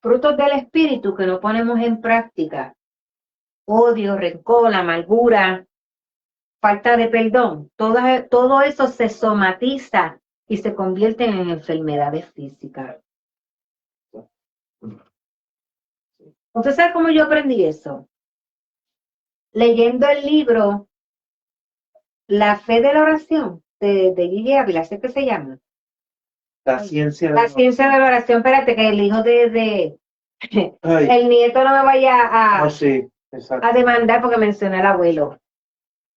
frutos del espíritu que no ponemos en práctica. Odio, rencor, amargura, falta de perdón. Todo eso se somatiza y se convierte en enfermedades físicas. ¿Usted sabe cómo yo aprendí eso? Leyendo el libro La fe de la oración de Gigi Ávila, ¿sé qué se llama? La ciencia de La ciencia de la oración. Espérate, que el hijo el nieto no me vaya sí, a demandar porque mencioné al abuelo.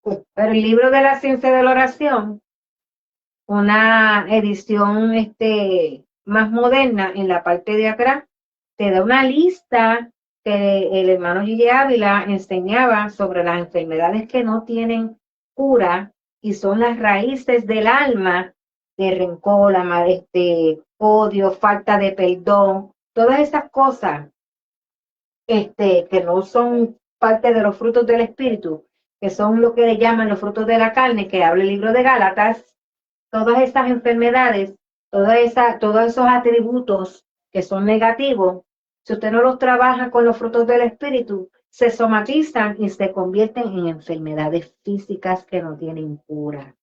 Pero el libro de la ciencia de la oración, una edición más moderna en la parte de atrás, te da una lista que el hermano Gigi Ávila enseñaba sobre las enfermedades que no tienen cura y son las raíces del alma, de rencor, odio, falta de perdón, todas esas cosas que no son parte de los frutos del espíritu, que son lo que le llaman los frutos de la carne, que habla el libro de Gálatas, todas esas enfermedades, todos esos atributos que son negativos, si usted no los trabaja con los frutos del espíritu, se somatizan y se convierten en enfermedades físicas que no tienen cura.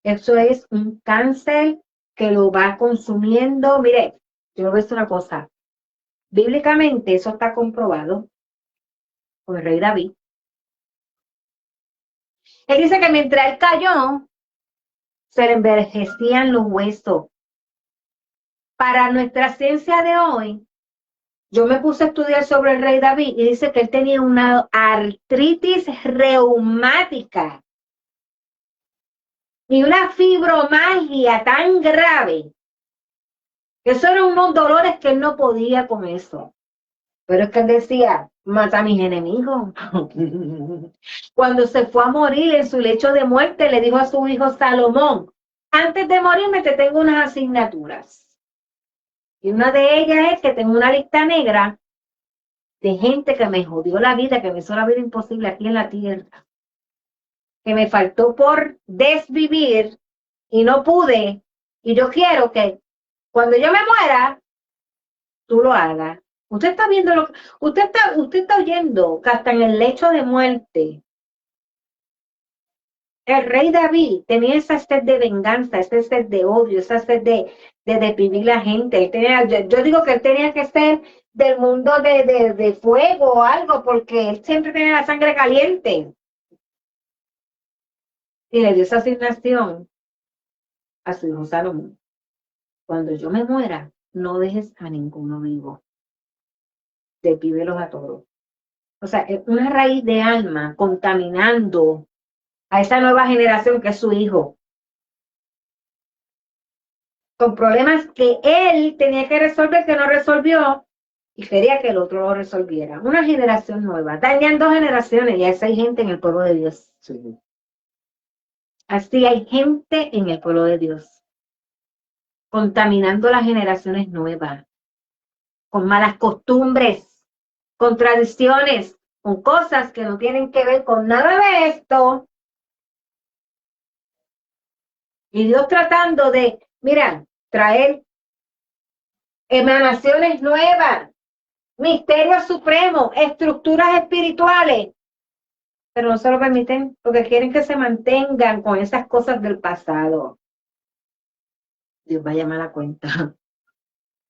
Eso es un cáncer que lo va consumiendo. Mire, yo voy a decir una cosa. Bíblicamente eso está comprobado por el rey David. Él dice que mientras él cayó, se le envejecían los huesos. Para nuestra ciencia de hoy, yo me puse a estudiar sobre el rey David y dice que él tenía una artritis reumática y una fibromialgia tan grave que eso eran unos dolores que él no podía con eso. Pero es que él decía, mata a mis enemigos. Cuando se fue a morir en su lecho de muerte, le dijo a su hijo Salomón, antes de morirme te tengo unas asignaturas. Y una de ellas es que tengo una lista negra de gente que me jodió la vida, que me hizo la vida imposible aquí en la tierra. Que me faltó por desvivir y no pude. Y yo quiero que cuando yo me muera, tú lo hagas. Usted está viendo lo que... Usted está oyendo que hasta en el lecho de muerte, el rey David tenía esa sed de venganza, esa sed de odio, esa sed de deprimir la gente. Él tenía, yo digo que él tenía que ser del mundo de fuego o algo, porque él siempre tenía la sangre caliente. Y le dio esa asignación a su hijo Salomón. Cuando yo me muera, no dejes a ninguno vivo. Despídelos a todos. O sea, es una raíz de alma contaminando a esa nueva generación que es su hijo. con problemas que él tenía que resolver, que no resolvió, y quería que el otro lo resolviera. Una generación nueva, dañando generaciones, y así hay gente en el pueblo de Dios. Sí. Así hay gente en el pueblo de Dios, contaminando las generaciones nuevas, con malas costumbres, con tradiciones, con cosas que no tienen que ver con nada de esto. Y Dios tratando de, mira, traer emanaciones nuevas, misterios supremos, estructuras espirituales, pero no se lo permiten porque quieren que se mantengan con esas cosas del pasado. Dios va a llamar a la cuenta.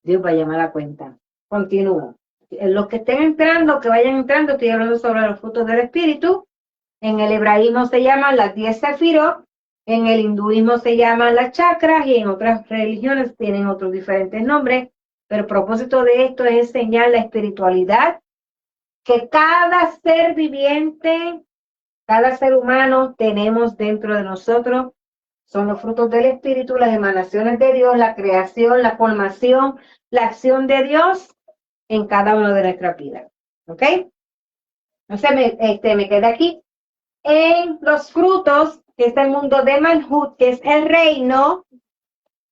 Dios va a llamar a la cuenta. Continúo. Los que estén entrando, que vayan entrando, estoy hablando sobre los frutos del espíritu. En el hebraísmo se llaman las 10 sefirot, en el hinduismo se llaman las chakras y en otras religiones tienen otros diferentes nombres. Pero el propósito de esto es enseñar la espiritualidad que cada ser viviente, cada ser humano tenemos dentro de nosotros. Son los frutos del espíritu, las emanaciones de Dios, la creación, la formación, la acción de Dios en cada uno de nuestras vidas. ¿Ok? Entonces me quedé aquí. En los frutos, que es el mundo de Malhut, que es el reino,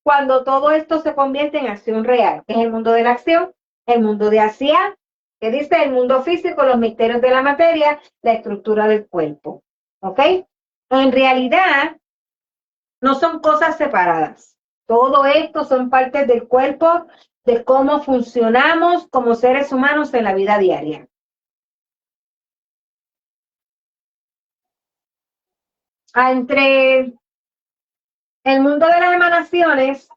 cuando todo esto se convierte en acción real, que es el mundo de la acción, el mundo de Asia, que dice el mundo físico, los misterios de la materia, la estructura del cuerpo. ¿Ok? En realidad, no son cosas separadas. Todo esto son partes del cuerpo, de cómo funcionamos como seres humanos en la vida diaria. Entre el mundo de las emanaciones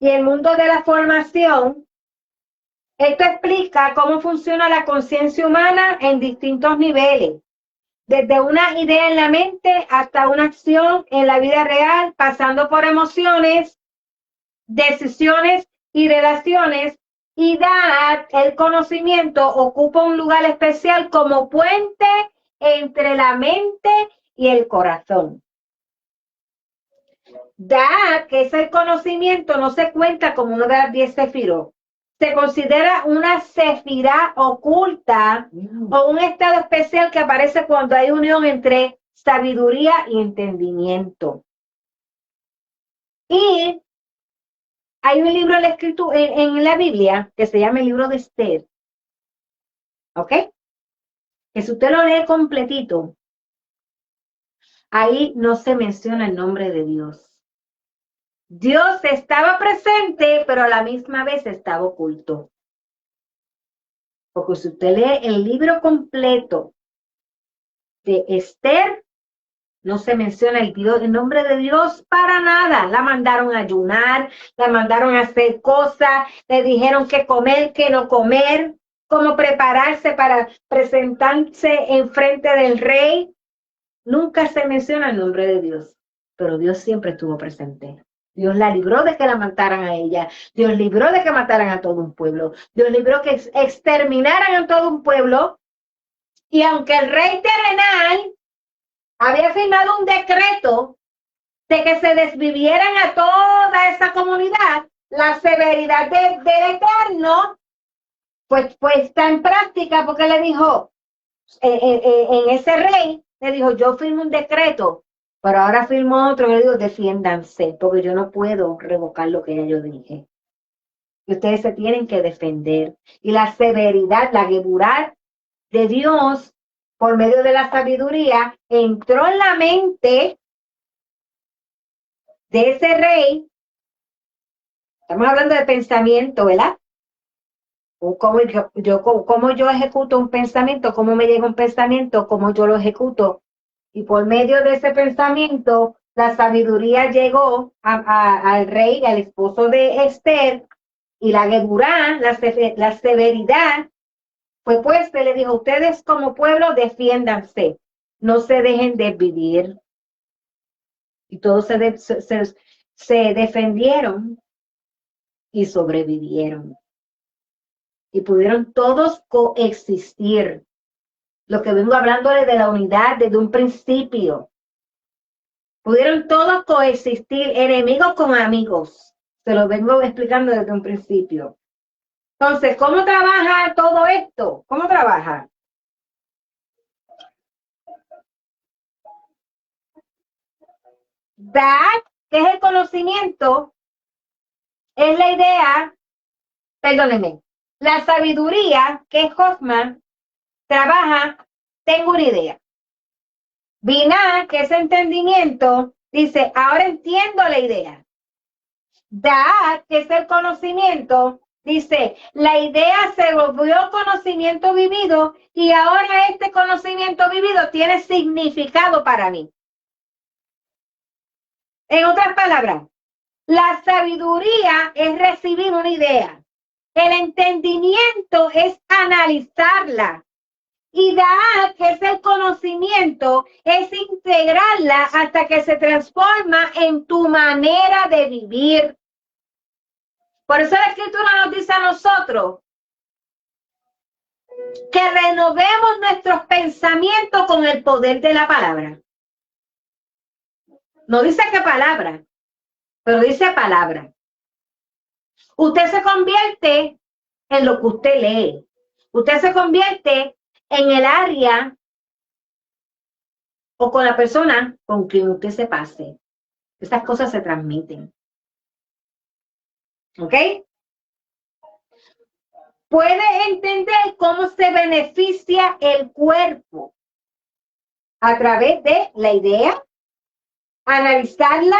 y el mundo de la formación, esto explica cómo funciona la conciencia humana en distintos niveles, desde una idea en la mente hasta una acción en la vida real, pasando por emociones, decisiones y relaciones, y el conocimiento ocupa un lugar especial como puente entre la mente y el corazón. Que es el conocimiento, no se cuenta como una de las 10 sefirot. Se considera una sefirá oculta o un estado especial que aparece cuando hay unión entre sabiduría y entendimiento. Y hay un libro en la Biblia que se llama el libro de Esther. ¿Ok? Que si usted lo lee completito, ahí no se menciona el nombre de Dios. Dios estaba presente, pero a la misma vez estaba oculto. Porque si usted lee el libro completo de Esther, no se menciona el nombre de Dios para nada. La mandaron a ayunar, la mandaron a hacer cosas, le dijeron qué comer, qué no comer, cómo prepararse para presentarse en frente del rey. Nunca se menciona el nombre de Dios, pero Dios siempre estuvo presente. Dios la libró de que la mataran a ella. Dios libró de que mataran a todo un pueblo. Dios libró que exterminaran a todo un pueblo. Y aunque el rey terrenal había firmado un decreto de que se desvivieran a toda esa comunidad, la severidad del Eterno, pues está en práctica porque le dijo, en ese rey, le dijo, yo firmo un decreto, pero ahora firmo otro, y le digo, defiéndanse, porque yo no puedo revocar lo que ya yo dije. Y ustedes se tienen que defender. Y la severidad, la geburá de Dios, por medio de la sabiduría, entró en la mente de ese rey. Estamos hablando de pensamiento, ¿verdad? Cómo yo ejecuto un pensamiento, cómo me llega un pensamiento, cómo yo lo ejecuto. Y por medio de ese pensamiento, la sabiduría llegó al rey, al esposo de Esther, y la geburá, la severidad, fue puesta y le dijo, ustedes como pueblo defiéndanse, no se dejen desvivir. Y todos se defendieron y sobrevivieron. Y pudieron todos coexistir. Lo que vengo hablándole de la unidad desde un principio. Pudieron todos coexistir, enemigos con amigos. Se lo vengo explicando desde un principio. Entonces, ¿cómo trabaja todo esto? ¿Cómo trabaja? That, que es el conocimiento, es la idea, perdónenme, la sabiduría, que es Hoffman, trabaja, tengo una idea. Binah, que es entendimiento, dice, ahora entiendo la idea. Da'at, que es el conocimiento, dice, la idea se volvió conocimiento vivido y ahora este conocimiento vivido tiene significado para mí. En otras palabras, la sabiduría es recibir una idea. El entendimiento es analizarla. Y Da'at, que es el conocimiento, es integrarla hasta que se transforma en tu manera de vivir. Por eso la Escritura nos dice a nosotros que renovemos nuestros pensamientos con el poder de la palabra. No dice qué palabra, pero dice palabra. Usted se convierte en lo que usted lee. Usted se convierte en el área o con la persona con quien usted se pase. Estas cosas se transmiten. ¿Ok? Puede entender cómo se beneficia el cuerpo a través de la idea, analizarla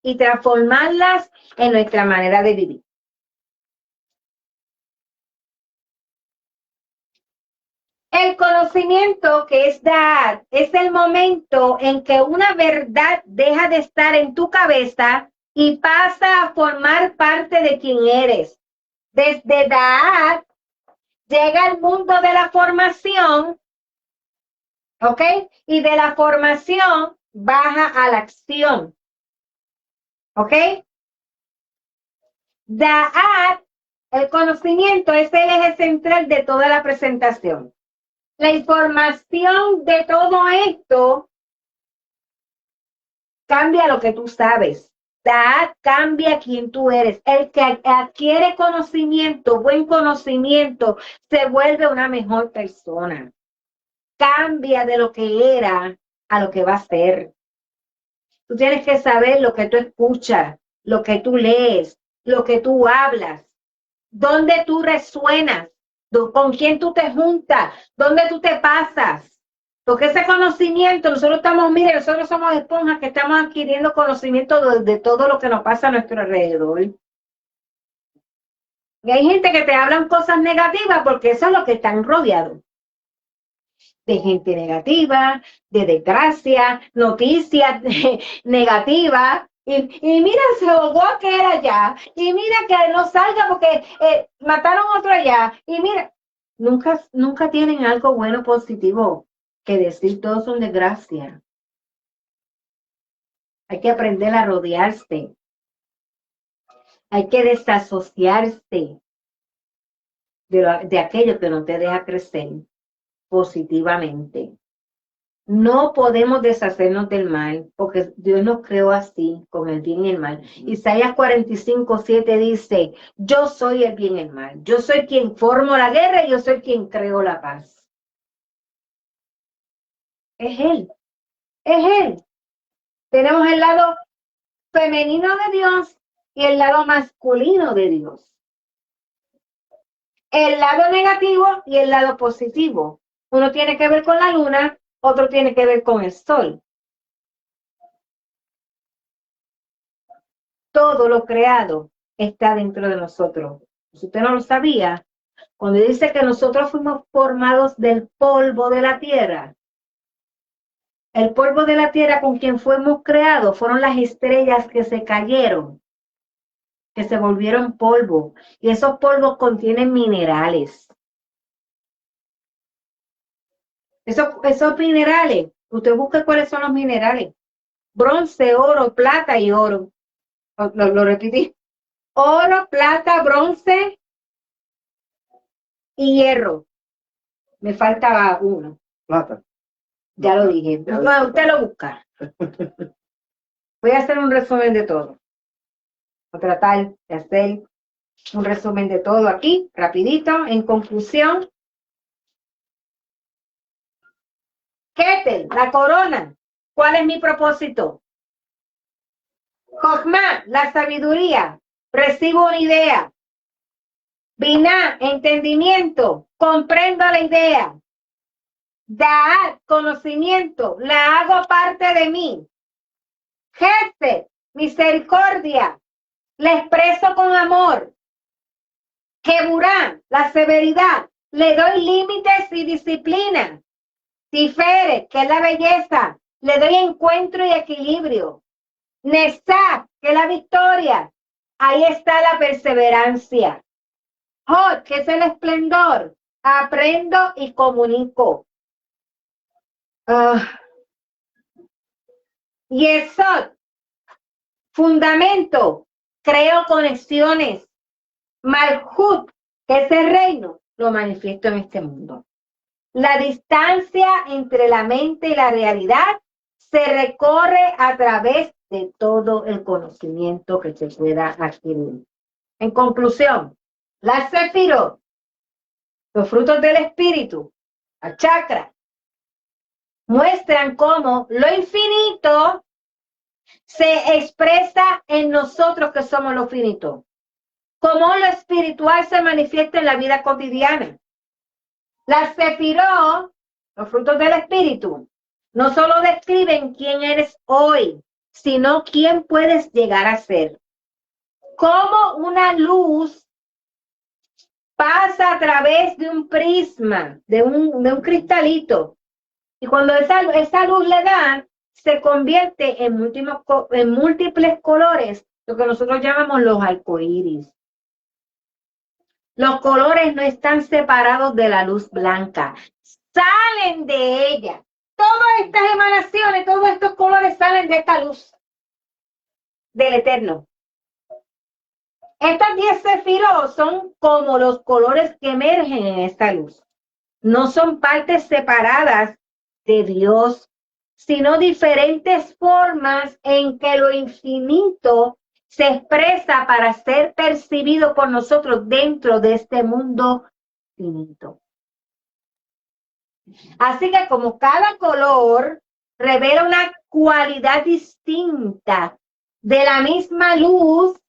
y transformarlas en nuestra manera de vivir. El conocimiento, que es dar, es el momento en que una verdad deja de estar en tu cabeza y pasa a formar parte de quien eres. Desde dar, llega al mundo de la formación, ¿ok? Y de la formación baja a la acción, ¿ok? Da'at, el conocimiento, es el eje central de toda la presentación. La información de todo esto cambia lo que tú sabes. Da'at cambia quién tú eres. El que adquiere conocimiento, buen conocimiento, se vuelve una mejor persona. Cambia de lo que era a lo que va a ser. Tú tienes que saber lo que tú escuchas, lo que tú lees, lo que tú hablas, dónde tú resuenas, con quién tú te juntas, dónde tú te pasas. Porque ese conocimiento, nosotros somos esponjas que estamos adquiriendo conocimiento de todo lo que nos pasa a nuestro alrededor. Y hay gente que te hablan cosas negativas porque eso es lo que están rodeados. De gente negativa, de desgracia, noticias negativas. Y mira, se ahogó aquel allá. Y mira que no salga porque mataron a otro allá. Y mira, nunca tienen algo bueno, positivo que decir. Todos son desgracia. Hay que aprender a rodearse. Hay que desasociarse de aquello que no te deja crecer positivamente. No podemos deshacernos del mal, porque Dios nos creó así, con el bien y el mal. Isaías 45:7 dice, yo soy el bien y el mal. Yo soy quien formo la guerra y yo soy quien creo la paz. Es Él, es Él. Tenemos el lado femenino de Dios y el lado masculino de Dios. El lado negativo y el lado positivo. Uno tiene que ver con la luna, otro tiene que ver con el sol. Todo lo creado está dentro de nosotros. Si usted no lo sabía, cuando dice que nosotros fuimos formados del polvo de la tierra, el polvo de la tierra con quien fuimos creados fueron las estrellas que se cayeron, que se volvieron polvo. Y esos polvos contienen minerales. Esos minerales, usted busque cuáles son los minerales. Bronce, oro, plata y oro. Lo repetí. Oro, plata, bronce y hierro. Me faltaba uno. Plata. Ya lo dije. No, usted lo busca. Voy a hacer un resumen de todo. Voy a tratar de hacer un resumen de todo aquí, rapidito. En conclusión, Keter, la corona. ¿Cuál es mi propósito? Jochma, la sabiduría. Recibo una idea. Binah, entendimiento. Comprendo la idea. Da'at, conocimiento. La hago parte de mí. Jefe, misericordia. La expreso con amor. Geburá, la severidad. Le doy límites y disciplina. Tiferet, que es la belleza. Le doy encuentro y equilibrio. Nesá, que es la victoria. Ahí está la perseverancia. Hod, que es el esplendor. Aprendo y comunico. Yesod, fundamento. Creo conexiones. Malhut, que es el reino, lo manifiesto en este mundo. La distancia entre la mente y la realidad se recorre a través de todo el conocimiento que se pueda adquirir. En conclusión, la Sefirot, los frutos del espíritu, la chakra, muestran cómo lo infinito se expresa en nosotros que somos lo finito. Cómo lo espiritual se manifiesta en la vida cotidiana. Las Sefirot, los frutos del espíritu, no solo describen quién eres hoy, sino quién puedes llegar a ser. Cómo una luz pasa a través de un prisma, de un cristalito, y cuando esa luz le da, se convierte en múltiples colores, lo que nosotros llamamos los arcoíris. Los colores no están separados de la luz blanca, salen de ella. Todas estas emanaciones, todos estos colores salen de esta luz del Eterno. Estas 10 sefirot son como los colores que emergen en esta luz. No son partes separadas de Dios, sino diferentes formas en que lo infinito se expresa para ser percibido por nosotros dentro de este mundo finito. Así que como cada color revela una cualidad distinta de la misma luz,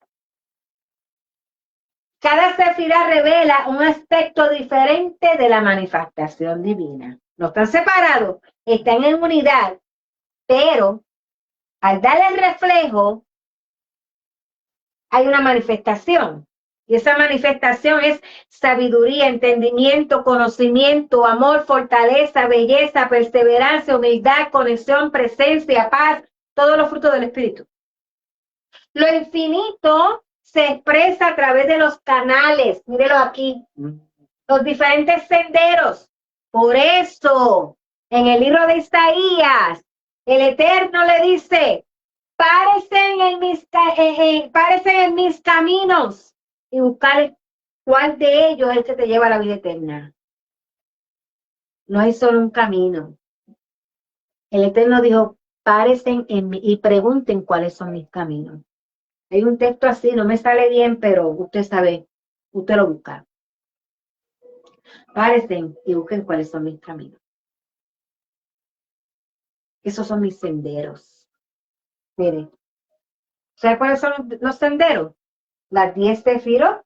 cada sefirá revela un aspecto diferente de la manifestación divina. No están separados, están en unidad, pero al dar el reflejo, hay una manifestación. Y esa manifestación es sabiduría, entendimiento, conocimiento, amor, fortaleza, belleza, perseverancia, humildad, conexión, presencia, paz, todos los frutos del Espíritu. Lo infinito se expresa a través de los canales, mírelo aquí, los diferentes senderos. Por eso, en el libro de Isaías, el Eterno le dice, párense en mis caminos y buscar cuál de ellos es el que te lleva a la vida eterna. No hay solo un camino. El Eterno dijo, párense en mí y pregunten cuáles son mis caminos. Hay un texto así, no me sale bien, pero usted sabe, usted lo busca. Párense y busquen cuáles son mis caminos. Esos son mis senderos. Mire, ¿sabe cuáles son los senderos? Las 10 sefirot,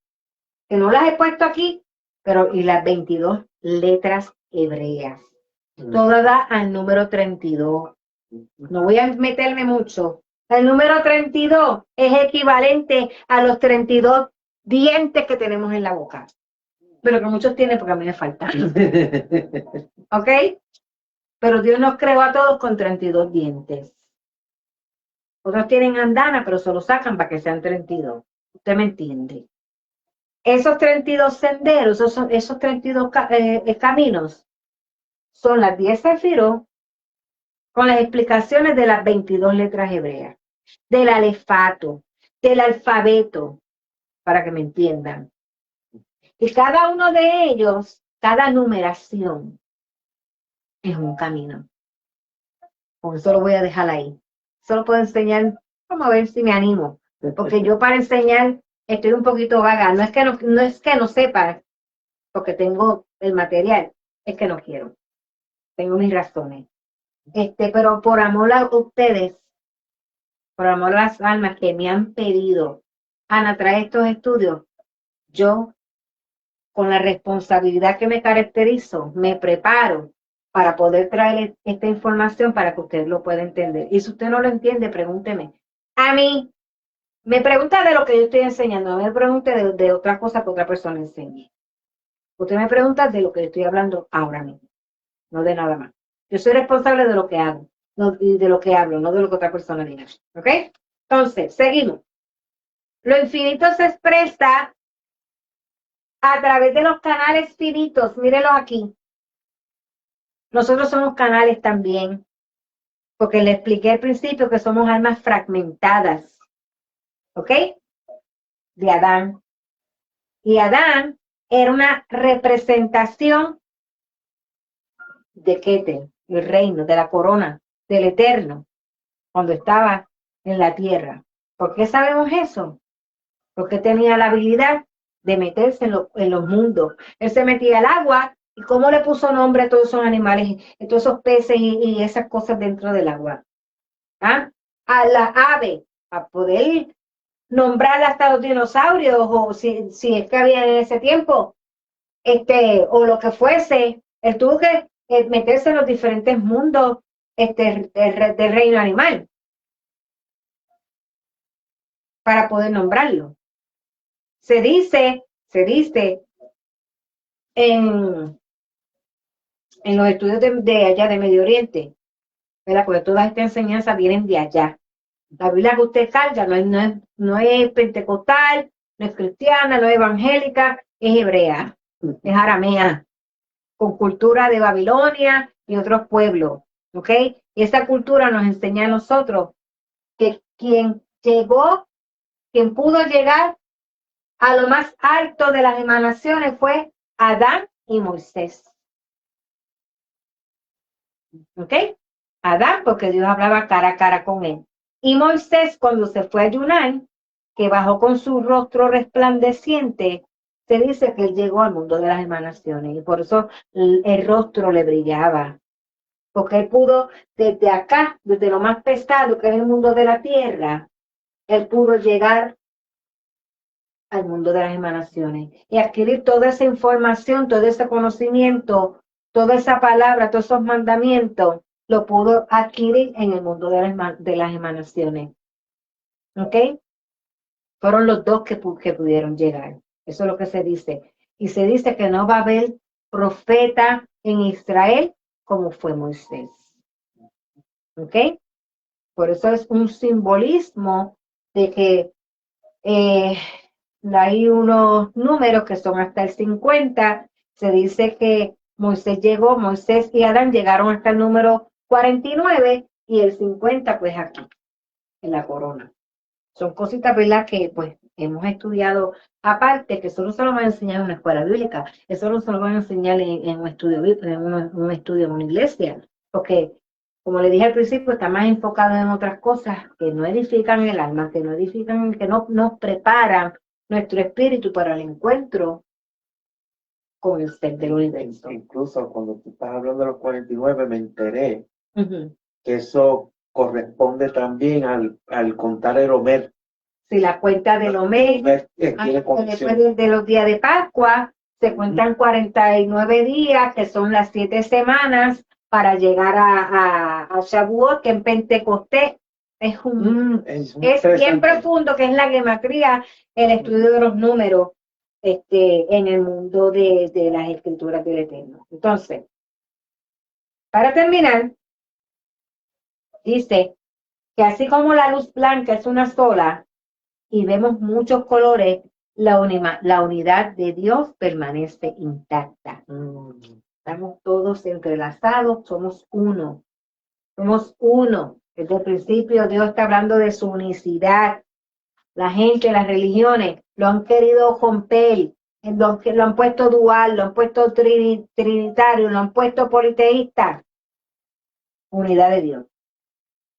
que no las he puesto aquí, pero y las 22 letras hebreas. Todas da al número 32. No voy a meterme mucho. El número 32 es equivalente a los 32 dientes que tenemos en la boca. Pero que muchos tienen porque a mí me falta. ¿Ok? Pero Dios nos creó a todos con 32 dientes. Otros tienen andana, pero se lo sacan para que sean 32. ¿Usted me entiende? Esos 32 senderos, esos 32 caminos, son las 10 sefirot con las explicaciones de las 22 letras hebreas, del alefato, del alfabeto, para que me entiendan. Y cada uno de ellos, cada numeración, es un camino. Por eso lo voy a dejar ahí. Solo puedo enseñar Vamos a ver si me animo. Porque yo para enseñar estoy un poquito vaga. No es que no sepa, porque tengo el material, es que no quiero. Tengo mis razones. Pero por amor a ustedes, por amor a las almas que me han pedido, Ana, trae estos estudios, yo, con la responsabilidad que me caracterizo, me preparo para poder traer esta información para que usted lo pueda entender. Y si usted no lo entiende, pregúnteme. A mí, me pregunta de lo que yo estoy enseñando, no me pregunte de otra cosa que otra persona enseñe. Usted me pregunta de lo que yo estoy hablando ahora mismo, no de nada más. Yo soy responsable de lo que hago, no, y de lo que hablo, no de lo que otra persona diga. ¿Ok? Entonces, seguimos. Lo infinito se expresa a través de los canales finitos. Mírenlos aquí. Nosotros somos canales también, porque le expliqué al principio que somos almas fragmentadas. ¿Ok? De Adán. Y Adán era una representación de Keter, el reino, de la corona, del eterno, cuando estaba en la tierra. ¿Por qué sabemos eso? Porque tenía la habilidad de meterse en los mundos. Él se metía al agua y cómo le puso nombre a todos esos animales, a todos esos peces y esas cosas dentro del agua. ¿Ah? A la ave, a poder nombrar hasta los dinosaurios, o si es que había en ese tiempo, o lo que fuese. Él tuvo que meterse en los diferentes mundos del reino animal para poder nombrarlo. Se dice en los estudios de allá de Medio Oriente, ¿verdad? Porque todas estas enseñanzas vienen de allá. La Biblia que usted carga no es pentecostal, no es cristiana, no es evangélica, es hebrea, es aramea, con cultura de Babilonia y otros pueblos, ¿ok? Y esa cultura nos enseña a nosotros que quien pudo llegar a lo más alto de las emanaciones fue Adán y Moisés. ¿Ok? Adán, porque Dios hablaba cara a cara con él. Y Moisés, cuando se fue a ayunar, que bajó con su rostro resplandeciente, se dice que él llegó al mundo de las emanaciones. Y por eso el rostro le brillaba. Porque él pudo, desde acá, desde lo más pesado, que es el mundo de la tierra, él pudo llegar al mundo de las emanaciones y adquirir toda esa información, todo ese conocimiento, toda esa palabra, todos esos mandamientos, lo pudo adquirir en el mundo de las emanaciones. ¿Ok? Fueron los dos que pudieron llegar. Eso es lo que se dice. Y se dice que no va a haber profeta en Israel como fue Moisés. ¿Ok? Por eso es un simbolismo de que hay unos números que son hasta el 50. Se dice que Moisés y Adán llegaron hasta el número 49 y el 50 pues aquí, en la corona. Son cositas, ¿verdad? Que pues hemos estudiado aparte, que solo se lo van a enseñar en una escuela bíblica, eso no se lo van a enseñar en un estudio en una iglesia, porque como le dije al principio, está más enfocado en otras cosas que no edifican el alma, que no nos preparan nuestro espíritu para el encuentro con el ser del universo. Incluso cuando tú estás hablando de los 49, me enteré Uh-huh. que eso corresponde también al contar el Omer. Si la cuenta del Omer, después de los días de Pascua, se cuentan 49 días, que son las 7 semanas, para llegar a Shavuot, que en Pentecostés es bien profundo, que es la gematría, el estudio de los números en el mundo de las escrituras del Eterno. Entonces, para terminar, dice que así como la luz blanca es una sola y vemos muchos colores, la unidad de Dios permanece intacta. Estamos todos entrelazados, somos uno. Somos uno. Desde el principio Dios está hablando de su unicidad. La gente, las religiones, lo han querido romper, lo han puesto dual, lo han puesto trinitario, lo han puesto politeísta. Unidad de Dios.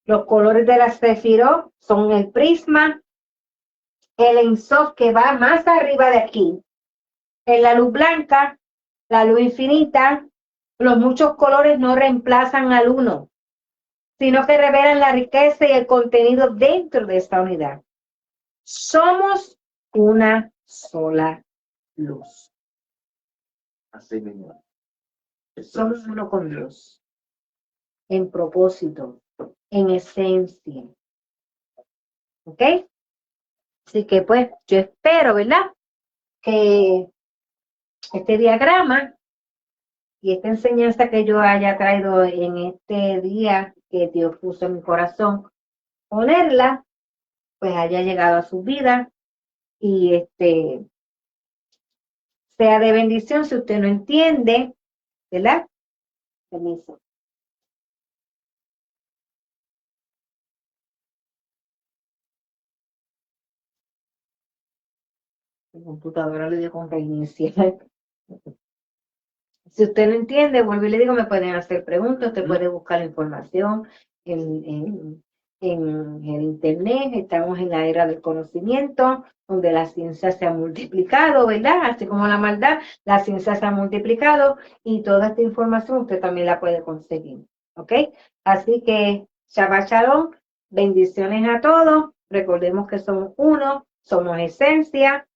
Los colores de la Sefirot son el prisma, el Ensof que va más arriba de aquí, en la luz blanca, la luz infinita. Los muchos colores no reemplazan al uno, sino que revelan la riqueza y el contenido dentro de esta unidad. Somos una sola luz. Así mismo. Somos uno con Dios, en propósito, en esencia. ¿Ok? Así que pues yo espero, ¿verdad? Que este diagrama y esta enseñanza que yo haya traído en este día que Dios puso en mi corazón, ponerla, pues haya llegado a su vida y sea de bendición. Si usted no entiende, ¿verdad? Permiso. La computadora le dio con reiniciar. Si usted no entiende, vuelvo y le digo, me pueden hacer preguntas, usted puede buscar la información en el internet. Estamos en la era del conocimiento, donde la ciencia se ha multiplicado, ¿verdad? Así como la maldad, la ciencia se ha multiplicado y toda esta información usted también la puede conseguir, ¿ok? Así que, Shabbat Shalom, bendiciones a todos. Recordemos que somos uno, somos esencia,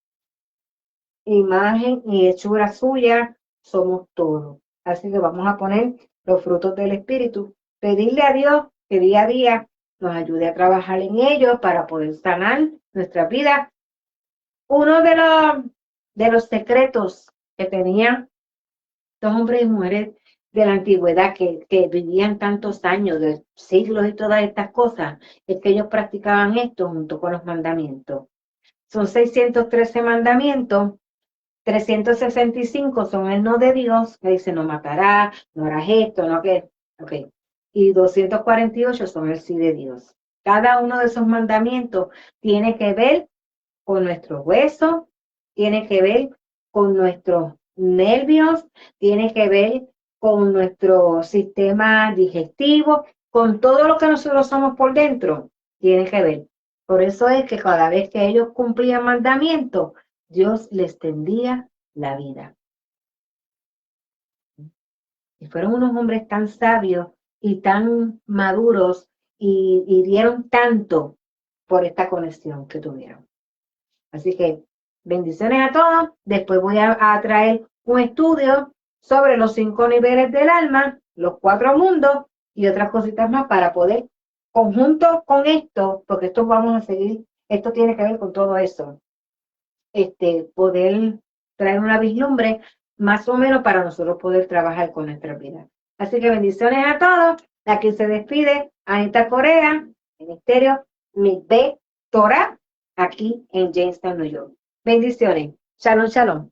imagen y hechura suya, somos todos. Así que vamos a poner los frutos del Espíritu, pedirle a Dios que día a día nos ayude a trabajar en ellos para poder sanar nuestra vida. Uno de los secretos que tenían los hombres y mujeres de la antigüedad que vivían tantos años, de siglos y todas estas cosas, es que ellos practicaban esto junto con los mandamientos. Son 613 mandamientos. 365 son el no de Dios, que dice no matará, no harás esto, no que, ok. Y 248 son el sí de Dios. Cada uno de esos mandamientos tiene que ver con nuestros huesos, tiene que ver con nuestros nervios, tiene que ver con nuestro sistema digestivo, con todo lo que nosotros somos por dentro, tiene que ver. Por eso es que cada vez que ellos cumplían mandamientos, Dios les tendía la vida. Y fueron unos hombres tan sabios y tan maduros y dieron tanto por esta conexión que tuvieron. Así que bendiciones a todos. Después voy a traer un estudio sobre los 5 niveles del alma, los 4 mundos y otras cositas más para poder, conjunto con esto, porque esto vamos a seguir, esto tiene que ver con todo eso, poder traer una vislumbre más o menos para nosotros poder trabajar con nuestra vida. Así que bendiciones a todos. Aquí se despide Anita Correa, Ministerio Mikveh Torah, aquí en Jamestown, New York. Bendiciones. Shalom, shalom.